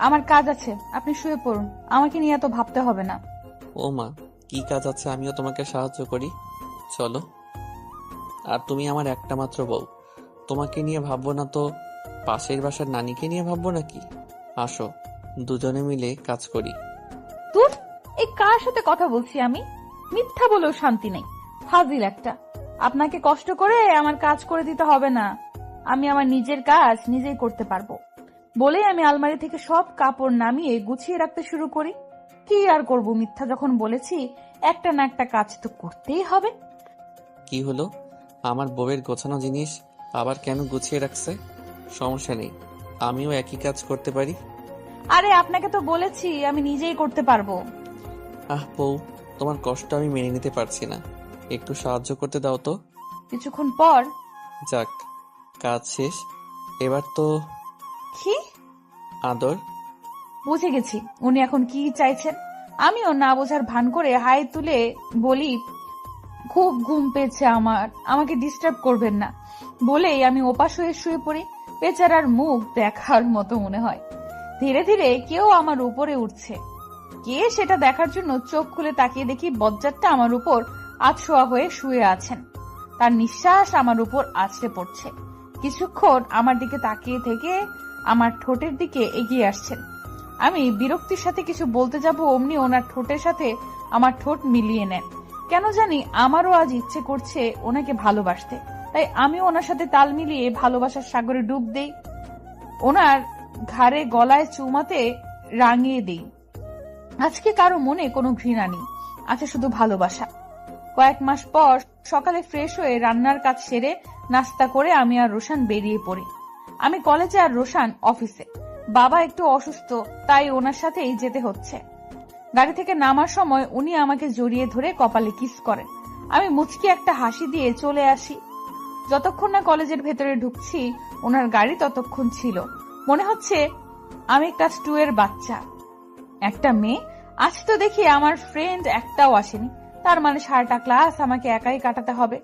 আমার কাজ আছে, আপনি শুয়ে পড়ুন, আমাকে নিয়ে এত ভাবতে হবে না। ও মা, কি কাজ আছে? আমিও তোমাকে সাহায্য করি, চলো। আর তুমি আমার একটা মাত্র বউ, তোমাকে নিয়ে ভাববো না তো পাশের বাসার নানিকে নিয়ে ভাববো নাকি? আসো, দুজনে মিলে কাজ করি। তোর এই কার সাথে কথা বলছি আমি? মিথ্যা বলেও শান্তি নেই, ফাজিল একটা। আপনাকে কষ্ট করে আমার কাজ করে দিতে হবে না, আমি আমার নিজের কাজ নিজেই করতে পারবো। বলেই আমি আলমারি থেকে সব কাপড় নামিয়ে গুছিয়ে রাখতে শুরু করি। কি আর করব, মিথ্যা যখন বলেছি একটা না একটা কাজ তো করতেই হবে। কি হলো? আমার বউয়ের গোছানো জিনিস আবার কেন গুছিয়ে রাখছে? সমস্যা নেই, আমিও একই কাজ করতে পারি। আরে আপনাকে তো বলেছি আমি নিজেই করতে পারবো। আহ বউ, তোমার কষ্ট আমি মেনে নিতে পারছি না, একটু সাহায্য করতে দাও তো। কিছুক্ষণ পর যাক, কাজ শেষ, এবার তো কি? আদর। বুঝে গেছি উনি এখন কি চাইছেন। আমিও না বোঝার ভান করে হাই তুলে বলি, খুব ঘুম পেয়েছে আমার, আমাকে ডিস্টার্ব করবেন না। বলেই আমি ওপাশ হয়ে শুয়ে পড়ি। বেচারার মুখ দেখার মতো মনে হয়। ধীরে ধীরে কেউ আমার উপরে উঠছে। কে সেটা দেখার জন্য চোখ খুলে তাকিয়ে দেখি বজ্জাতটা আমার উপর আধশোয়া হয়ে শুয়ে আছেন। তার নিঃশ্বাস আমার উপর আছড়ে পড়ছে। কিছুক্ষণ আমার দিকে তাকিয়ে থেকে আমার ঠোঁটের দিকে এগিয়ে আসছেন। আমি বিরক্তির সাথে কিছু বলতে যাব, অমনি ওনার ঠোঁটের সাথে আমার ঠোঁট মিলিয়ে নেন। কেন জানি আমারও আজ ইচ্ছে করছে ওনাকে ভালোবাসতে, তাই আমি ওনার সাথে তাল মিলিয়ে ভালোবাসার সাগরে ডুব দেই। ওনার ঘাড়ে গলায় চুমাতে রাঙিয়ে দেই। আজকে কারো মনে কোনো ঘৃণা নেই, আছে শুধু ভালোবাসা। কয়েক মাস পর সকালে ফ্রেশ হয়ে রান্নার কাজ সেরে নাস্তা করে আমি আর রোশান বেরিয়ে পড়ি। আমি কলেজে আর রোশান অফিসে। বাবা একটু অসুস্থ, তাই ওনার সাথেই যেতে হচ্ছে। গাড়ি থেকে নামার সময় উনি আমাকে জড়িয়ে ধরে কপালে কিস করেন। আমি মুচকি একটা হাসি দিয়ে চলে আসি। যতক্ষণ না কলেজের ভেতরে ঢুকছি ওনার গাড়ি ততক্ষণ ছিল। মনে হচ্ছে আমি ক্লাস 2 এর বাচ্চা। একটা মেয়ে, আজ তো দেখি আমার ফ্রেন্ড একটাও আসেনি, তার মানে সারাটা ক্লাস আমাকে একাই কাটাতে হবে।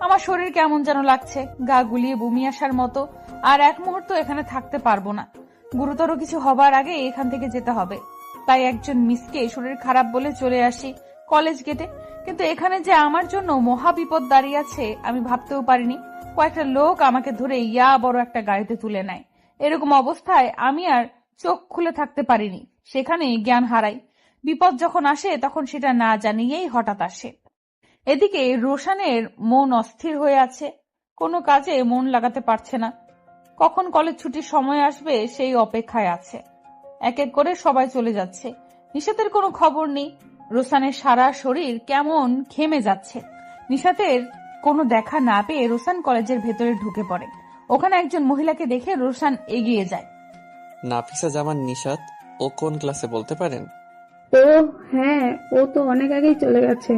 আমার শরীর কেমন যেন লাগছে, গা গুলিয়ে বমি আসার মতো। আর এক মুহূর্ত এখানে থাকতে পারবো না, গুরুতর কিছু হবার আগে এখান থেকে যেতে হবে। তাই একজন মিসকে শরীর খারাপ বলে চলে আসি কলেজ গেটে। কিন্তু এখানে যে আমার জন্য মহা বিপদ দাঁড়িয়ে আছে আমি ভাবতেও পারিনি। কয়েকটা লোক আমাকে ধরে ইয়া বড় একটা গাড়িতে তুলে নেয়। এরকম অবস্থায় আমি আর চোখ খুলে থাকতে পারিনি, সেখানেই জ্ঞান হারাই। বিপদ যখন আসে তখন সেটা না জানিয়েই হঠাৎ আসে। এদিকে রোশানের মন অস্থির হয়ে আছে, কোনো কাজে মন লাগাতে পারছে না। কখন কলেজ ছুটির সময় আসবে সেই অপেক্ষায় আছে। এক এক করে সবাই চলে যাচ্ছে, নিশাতের কোনো খবর নেই। রোশানের সারা শরীর কেমন ঘেমে যাচ্ছে। নিশাতের কোনো দেখা না পেয়ে রোশান কলেজের ভেতরে ঢুকে পড়ে। ওখানে একজন মহিলাকে দেখে রোশান এগিয়ে যায়। নাফিসা জামান নিশাত, ও কোন ক্লাসে বলতে পারেন? ও হ্যাঁ, ও তো অনেক আগেই চলে গেছে।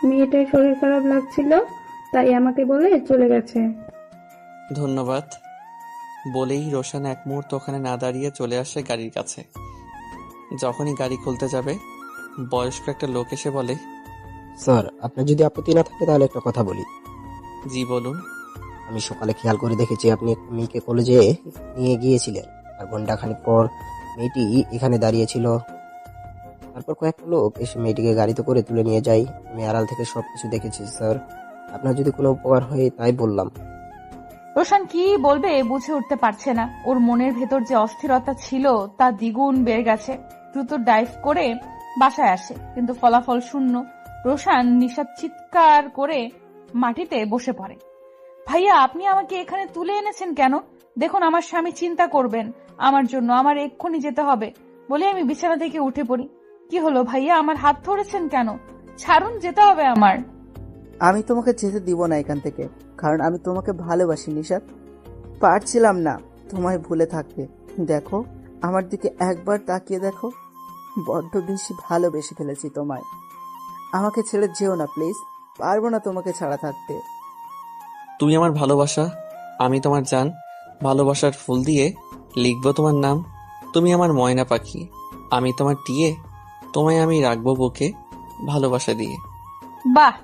মেয়েটার শরীর খারাপ লাগছিল, তাই আমাকে বলে চলে গেছে। ধন্যবাদ। বলেই রোশন এক মুহূর্ত ওখানে না দাঁড়িয়ে চলে আসে গাড়ির কাছে। যখনই গাড়ি খুলতে যাবে বয়স্ক একটা লোক এসে বলে, স্যার, আপনার যদি আপত্তি না থাকে তাহলে একটা কথা বলি। জি বলুন। আমি সকালে খেয়াল করে দেখেছি আপনি একটা মেয়েকে কলেজে নিয়ে গিয়েছিলেন, আর ঘন্টাখানিক পর মেয়েটি এখানে দাঁড়িয়েছিল। তারপর কয়েকটা লোক এসে মেয়েটিকে গাড়িতে করে তুলে নিয়ে যায়। আমি আড়াল থেকে সবকিছু দেখেছি স্যার। আপনার যদি কোনো উপকার হয় তাই বললাম। রোশন কি বলবে বুঝে উঠতে পারছে না। ওর মনের ভেতর যে অস্থিরতা ছিল তা দ্বিগুণ বেড়ে গেছে। দ্রুত ডাইভ করে বাসায় আসে, কিন্তু ফলাফল শূন্য। রোশন নিশাদ চিৎকার করে মাটিতে বসে পড়ে। ভাইয়া, আপনি আমাকে এখানে তুলে এনেছেন কেন? দেখুন, আমার স্বামী চিন্তা করবেন আমার জন্য, আমার এক্ষুনি যেতে হবে বলে আমি বিছানা থেকে উঠে পড়ি। কি হলো ভাইয়া, আমার হাত ধরেছেন কেন? ছাড়ুন, যেতে হবে আমার। আমি তোমাকে যেতে দিব না এখান থেকে, কারণ আমি তোমাকে ভালোবাসি নিশাত। পারছিলাম না তোমায় ভুলে থাকতে। দেখো, আমার দিকে একবার তাকিয়ে দেখো, বড্ড বেশি ভালোবেসে ফেলেছি তোমায়। আমাকে ছেড়ে যেও না প্লিজ, পারবো না তোমাকে ছাড়া থাকতে। তুমি আমার ভালোবাসা, আমি তোমার জান। ভালোবাসার ফুল দিয়ে লিখবো তোমার নাম। তুমি আমার ময়না পাখি, আমি তোমার টিয়ে। তোমায় আমি রাখবো বুকে ভালোবাসা দিয়ে। বাহ,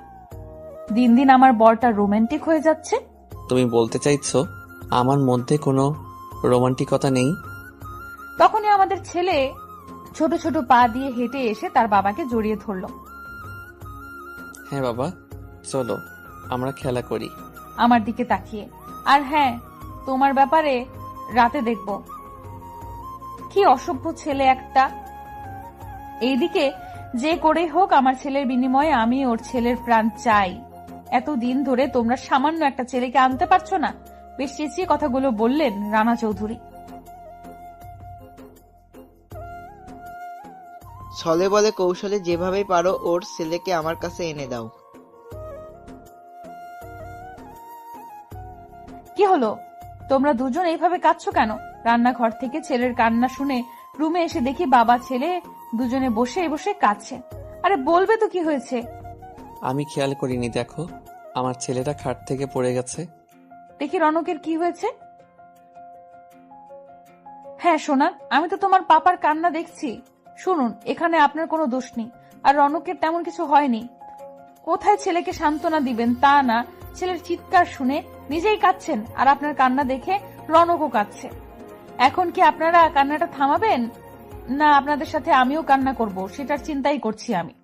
দিন দিন আমার বরটা রোমান্টিক হয়ে যাচ্ছে। তুমি বলতে চাইছো আমার মধ্যে কোনো রোমান্টিকতা নেই? তখনই আমাদের ছেলে ছোট ছোট পা দিয়ে হেঁটে এসে তার বাবাকে জড়িয়ে ধরল। হ্যাঁ বাবা, চলো আমরা খেলা করি। আমার দিকে তাকিয়ে, আর হ্যাঁ, তোমার ব্যাপারে রাতে দেখব। কি অসভ্য ছেলে একটা। এইদিকে যে করেই হোক আমার ছেলের বিনিময়ে আমি ওর ছেলের প্রাণ চাই। এতদিন ধরে তোমরা সামান্য একটা ছেলেকে আনতে পারছো না। বেশ চেঁচিয়ে কথাগুলো বললেন রানা চৌধুরী। ছলে বলে কৌশলে যেভাবে পারো ওর ছেলেকে আমার কাছে এনে দাও। কি হলো, তোমরা দুজন এইভাবে কাঁদছো কেন? রান্নাঘর থেকে ছেলের কান্না শুনে রুমে এসে দেখি বাবা ছেলে দুজনে বসে বসে কাঁদছে। আরে বলবে তো কি হয়েছে? আমি খেয়াল করিনি, দেখো আমার ছেলেটা খাট থেকে পড়ে গেছে। দেখি রনকের কি হয়েছে। হ্যাঁ সোনা, আমি তো তোমার পাপার কান্না দেখছি। শুনুন, এখানে আপনার কোনো দোষ নেই, আর রনকের তেমন কিছু হয়নি। কোথায় ছেলেকে সান্ত্বনা দিবেন তা না, ছেলের চিৎকার শুনে নিজেই কাঁদছেন, আর আপনার কান্না দেখে রনকও কাঁদছে। এখন কি আপনারা কান্নাটা থামাবেন, না আপনাদের সাথে আমিও কান্না করব সেটার চিন্তাই করছি আমি।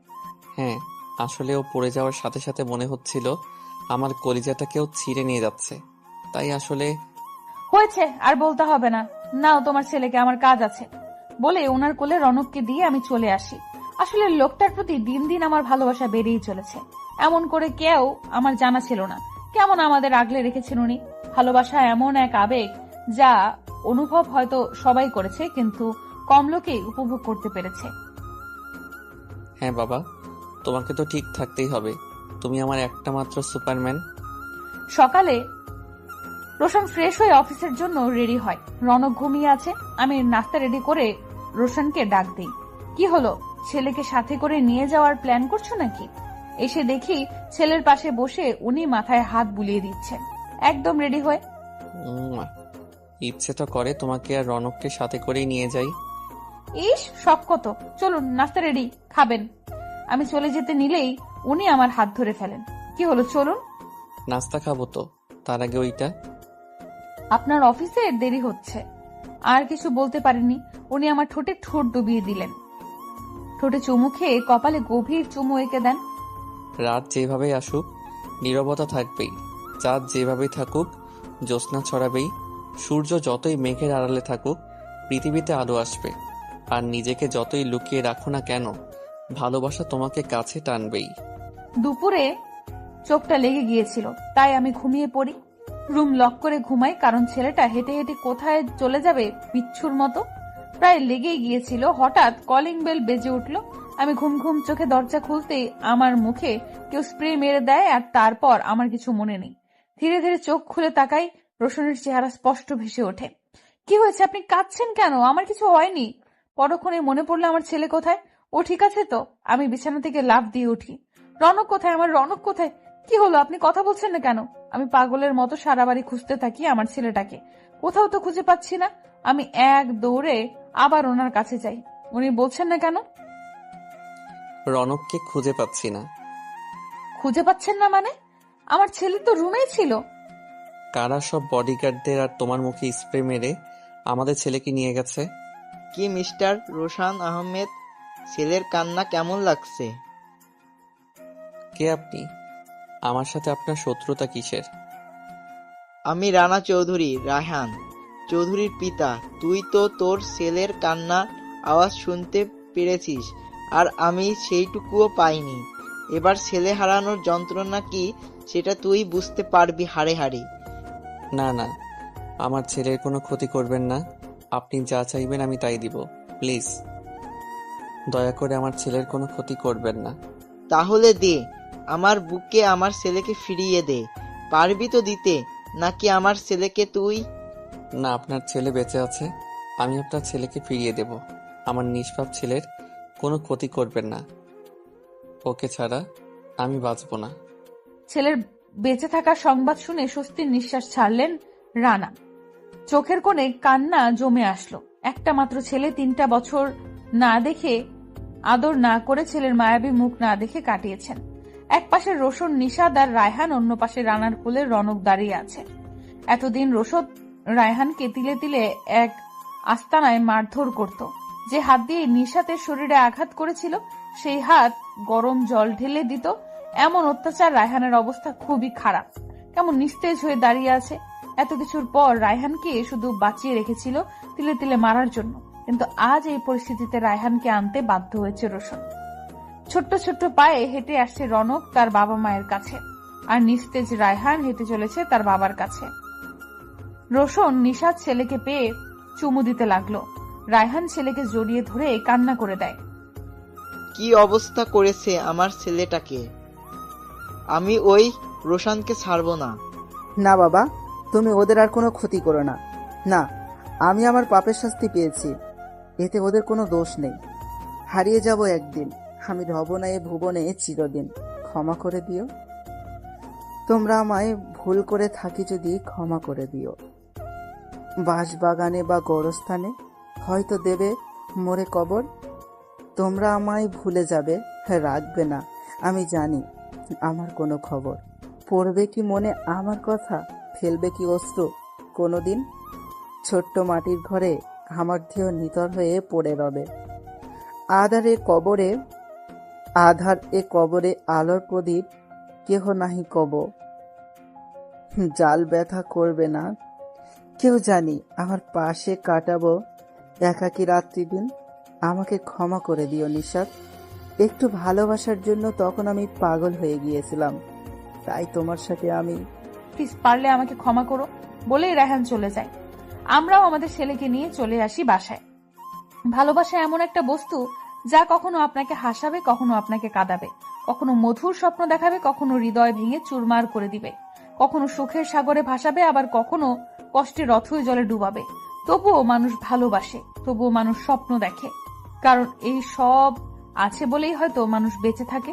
হ্যাঁ, আসলে ও পড়ে যাওয়ার সাথে সাথে মনে হচ্ছিল আমার কলিজাটা কেউ ছিঁড়ে নিয়ে যাচ্ছে, তাই আসলে। হয়েছে, আর বলতে হবে না। নাও তোমার ছেলেকে, আমার কাজ আছে বলে ওনার কোলে রনককে দিয়ে আমি চলে আসি। আসলে লোকটার প্রতি দিন দিন আমার ভালোবাসা বেড়েই চলেছে। এমন করে কেউ আমার জানা ছিল না, কেমন আমাদের আগলে রেখেছেন উনি। ভালোবাসা এমন এক আবেগ যা অনুভব হয়তো সবাই করেছে, কিন্তু কম লোকেই উপভোগ করতে পেরেছে। হ্যাঁ বাবা, তোমাকে তো ঠিক থাকতেই হবে, তুমি আমার একটা মাত্র সুপারম্যান। সকালে রোশন ফ্রেশ হয়ে অফিসের জন্য রেডি হয়। রনক ঘুমিয়ে আছে। আমি নাস্তা রেডি করে রোশনকে ডাক দিই। কি হলো, ছেলেকে সাথে করে নিয়ে যাওয়ার প্ল্যান করছো নাকি? এসে দেখি ছেলের পাশে বসে উনি মাথায় হাত বুলিয়ে দিচ্ছেন, একদম রেডি হয়ে। ইচ্ছে তো করে তোমাকে আর রনককে সাথে করেই নিয়ে যাই। ইস, শখ কত। চলুন, নাস্তা রেডি, খাবেন। আমি চলে যেতে নিলেই উনি আমার হাত ধরে ফেলেন। কি হলো, চলুন। নাস্তা খাবো তো, তার আগে ওইটা। আপনার অফিসে দেরি হচ্ছে। আর কিছু বলতে পারেননি, উনি আমার ঠোঁটে ঠোঁট ডুবিয়ে দিলেন। ঠোঁটে চুমু খেয়ে কপালে গভীর চুমু এঁকে দেন। রাত যেভাবেই আসুক নীরবতা থাকবেই, চাঁদ যেভাবেই থাকুক জ্যোৎস্না ছড়াবেই, সূর্য যতই মেঘের আড়ালে থাকুক পৃথিবীতে আলো আসবে, আর নিজেকে যতই লুকিয়ে রাখো না কেন ভালোবাসা তোমাকে কাছে টানবেই। দুপুরে চোখটা লেগে গিয়েছিল, তাই আমি ঘুমিয়ে পড়ি। রুম লক করে ঘুমাই, কারণ ছেলেটা হেঁটে হেঁটে কোথায় চলে যাবে বিচ্ছুর মতো। প্রায় লেগেই গিয়েছিল। হঠাৎ কলিং বেল বেজে উঠল। আমি ঘুম ঘুম চোখে দরজা খুলতেই আমার মুখে কেউ স্প্রে মেরে দেয়, আর তারপর আমার কিছু মনে নেই। ধীরে ধীরে চোখ খুলে তাকাই, রোশনের চেহারা স্পষ্ট ভেসে ওঠে। কি হয়েছে, আপনি কাঁদছেন কেন? আমার কিছু হয়নি। পরক্ষণে মনে পড়লো আমার ছেলে কোথায়। ও ঠিক আছে তো? আমি বিছানা থেকে লাফ দিয়ে উঠি। রনক কোথায়, আমার রনক কোথায়? কি হলো, আপনি কথা বলছেন না কেন? আমি পাগলের মতো সারা বাড়ি খুঁজতে থাকি আমার ছেলেটাকে, কোথাও তো খুঁজে পাচ্ছি না। আমি এক দৌড়ে আবার ওনার কাছে যাই, উনি বলছেন না কেন? রনককে খুঁজে পাচ্ছি না। খুঁজে পাচ্ছেন না মানে? আমার ছেলে তো রুমেই ছিল। কারা সব বডিগার্ডদের আর তোমার মুখে স্প্রে মেরে আমাদের ছেলেকে নিয়ে গেছে? কি মিস্টার রোশান আহমেদ, ছেলের কান্না কেমন লাগছে? কে আপনি? আমার সাথে আপনার শত্রুতা কিসের? আমি রানা চৌধুরী, রায়হান চৌধুরীর পিতা। তুই তো তোর ছেলের কান্নার আওয়াজ শুনতে পেরেছিস, আর আমি সেইটুকুও পাইনি। এবার ছেলে হারানোর যন্ত্রণা কি সেটা তুই বুঝতে পারবি হাড়ে হাড়ে। না না, আমার ছেলের কোনো ক্ষতি করবেন না। আপনি যা চাইবেন আমি তাই দিব, প্লিজ। দয়া করে আমার ছেলের কোনো ক্ষতি করবেন না। তাহলে দে, আমার বুকে আমার ছেলেকে ফিরিয়ে দে। পারবি তো দিতে, নাকি আমার ছেলেকে তুই? না, আপনার ছেলে বেঁচে আছে, আমি আপনার ছেলেকে ফিরিয়ে দেব। আমার নিষ্পাপ ছেলের কোনো ক্ষতি করবেন না, ওকে ছাড়া আমি বাঁচব না। ছেলের বেঁচে থাকার সংবাদ শুনে স্বস্তির নিঃশ্বাস ছাড়লেন রানা। চোখের কোণে কান্না জমে আসলো। একটা মাত্র ছেলে, 3টা বছর না দেখে, আদর না করে, ছেলের মায়াবী মুখ না দেখে কাটিয়েছেন। এক পাশে রোশন, নিশাদ আর রায়হান, অন্য পাশে রানার কোলে রনক দাঁড়িয়ে আছে। এতদিন রোশদ রায়হানকে তিলে তিলে এক আস্তানায় মারধর করত। যে হাত দিয়ে নিশাতের শরীরে আঘাত করেছিল সেই হাত গরম জল ঢেলে দিত। এমন অত্যাচার, রায়হানের অবস্থা খুবই খারাপ। কেমন নিস্তেজ হয়ে দাঁড়িয়ে আছে। এত কিছুর পর রায়হানকে শুধু বাঁচিয়ে রেখেছিল তিলে তিলে মারার জন্য, কিন্তু আজ এই পরিস্থিতিতে রায়হানকে আনতে বাধ্য হয়েছে রোশন। ছোট্ট ছোট্ট পায়ে হেঁটে আসছে রনক তার বাবা মায়ের কাছে, আর নিস্তেজ রায়হান হেঁটে চলেছে তার বাবার কাছে। রোশন নিশাদ ছেলেকে পেয়ে চুমু দিতে লাগলো। রায়হান ছেলেকে জড়িয়ে ধরে কান্না করে দেয়। কি অবস্থা করেছে আমার ছেলেটাকে! আমি ওই রোশানকে ছাড়বো না। না বাবা, তুমি ওদের আর কোনো ক্ষতি করো না। না, আমি আমার পাপের শাস্তি পেয়েছি, এতে ওদের কোনো দোষ নেই। হারিয়ে যাব একদিন, আমি রব না এ ভুবনে চিরদিন। ক্ষমা করে দিও, তোমরা আমায় ভুল করে থাকি যদি ক্ষমা করে দিও। বাঁশবাগানে বা গোরস্থানে হয়তো দেবে মোরে কবর, তোমরা আমায় ভুলে যাবে, রাখবে না আমি জানি আমার কোনো খবর। পড়বে কি মনে আমার কথা, ফেলবে কি অস্ত্র কোনোদিন? ছোট্ট মাটির ঘরে আমার দেহ নিতর হয়ে পড়ে রবে। আধার এ কবরে আলোর প্রদীপ কেহ নাহি কব। জাল ব্যথা করবে না কেউ, জানি আমার পাশে কাটাবো একাকী রাত্রি দিন। আমাকে ক্ষমা করে দিও নিশাত, একটু ভালোবাসার জন্য তখন আমি পাগল হয়ে গিয়েছিলাম, তাই তোমার সাথে আমি। প্লিজ পারলে আমাকে ক্ষমা করো বলেই রায়হান চলে যায়। আমরাও আমাদের ছেলেকে নিয়ে চলে আসি বাসায়। ভালোবাসা এমন একটা বস্তু যা কখনো আপনাকে হাসাবে, কখনো আপনাকে কাঁদাবে, কখনো মধুর স্বপ্ন দেখাবে, কখনো হৃদয় ভেঙে চুরমার করে দিবে, কখনো সুখের সাগরে ভাসাবে, আবার কখনো কষ্টের অথই জলে ডুবাবে। তবুও মানুষ ভালোবাসে, তবুও মানুষ স্বপ্ন দেখে, কারণ এই সব আছে বলেই হয়তো মানুষ বেঁচে থাকে।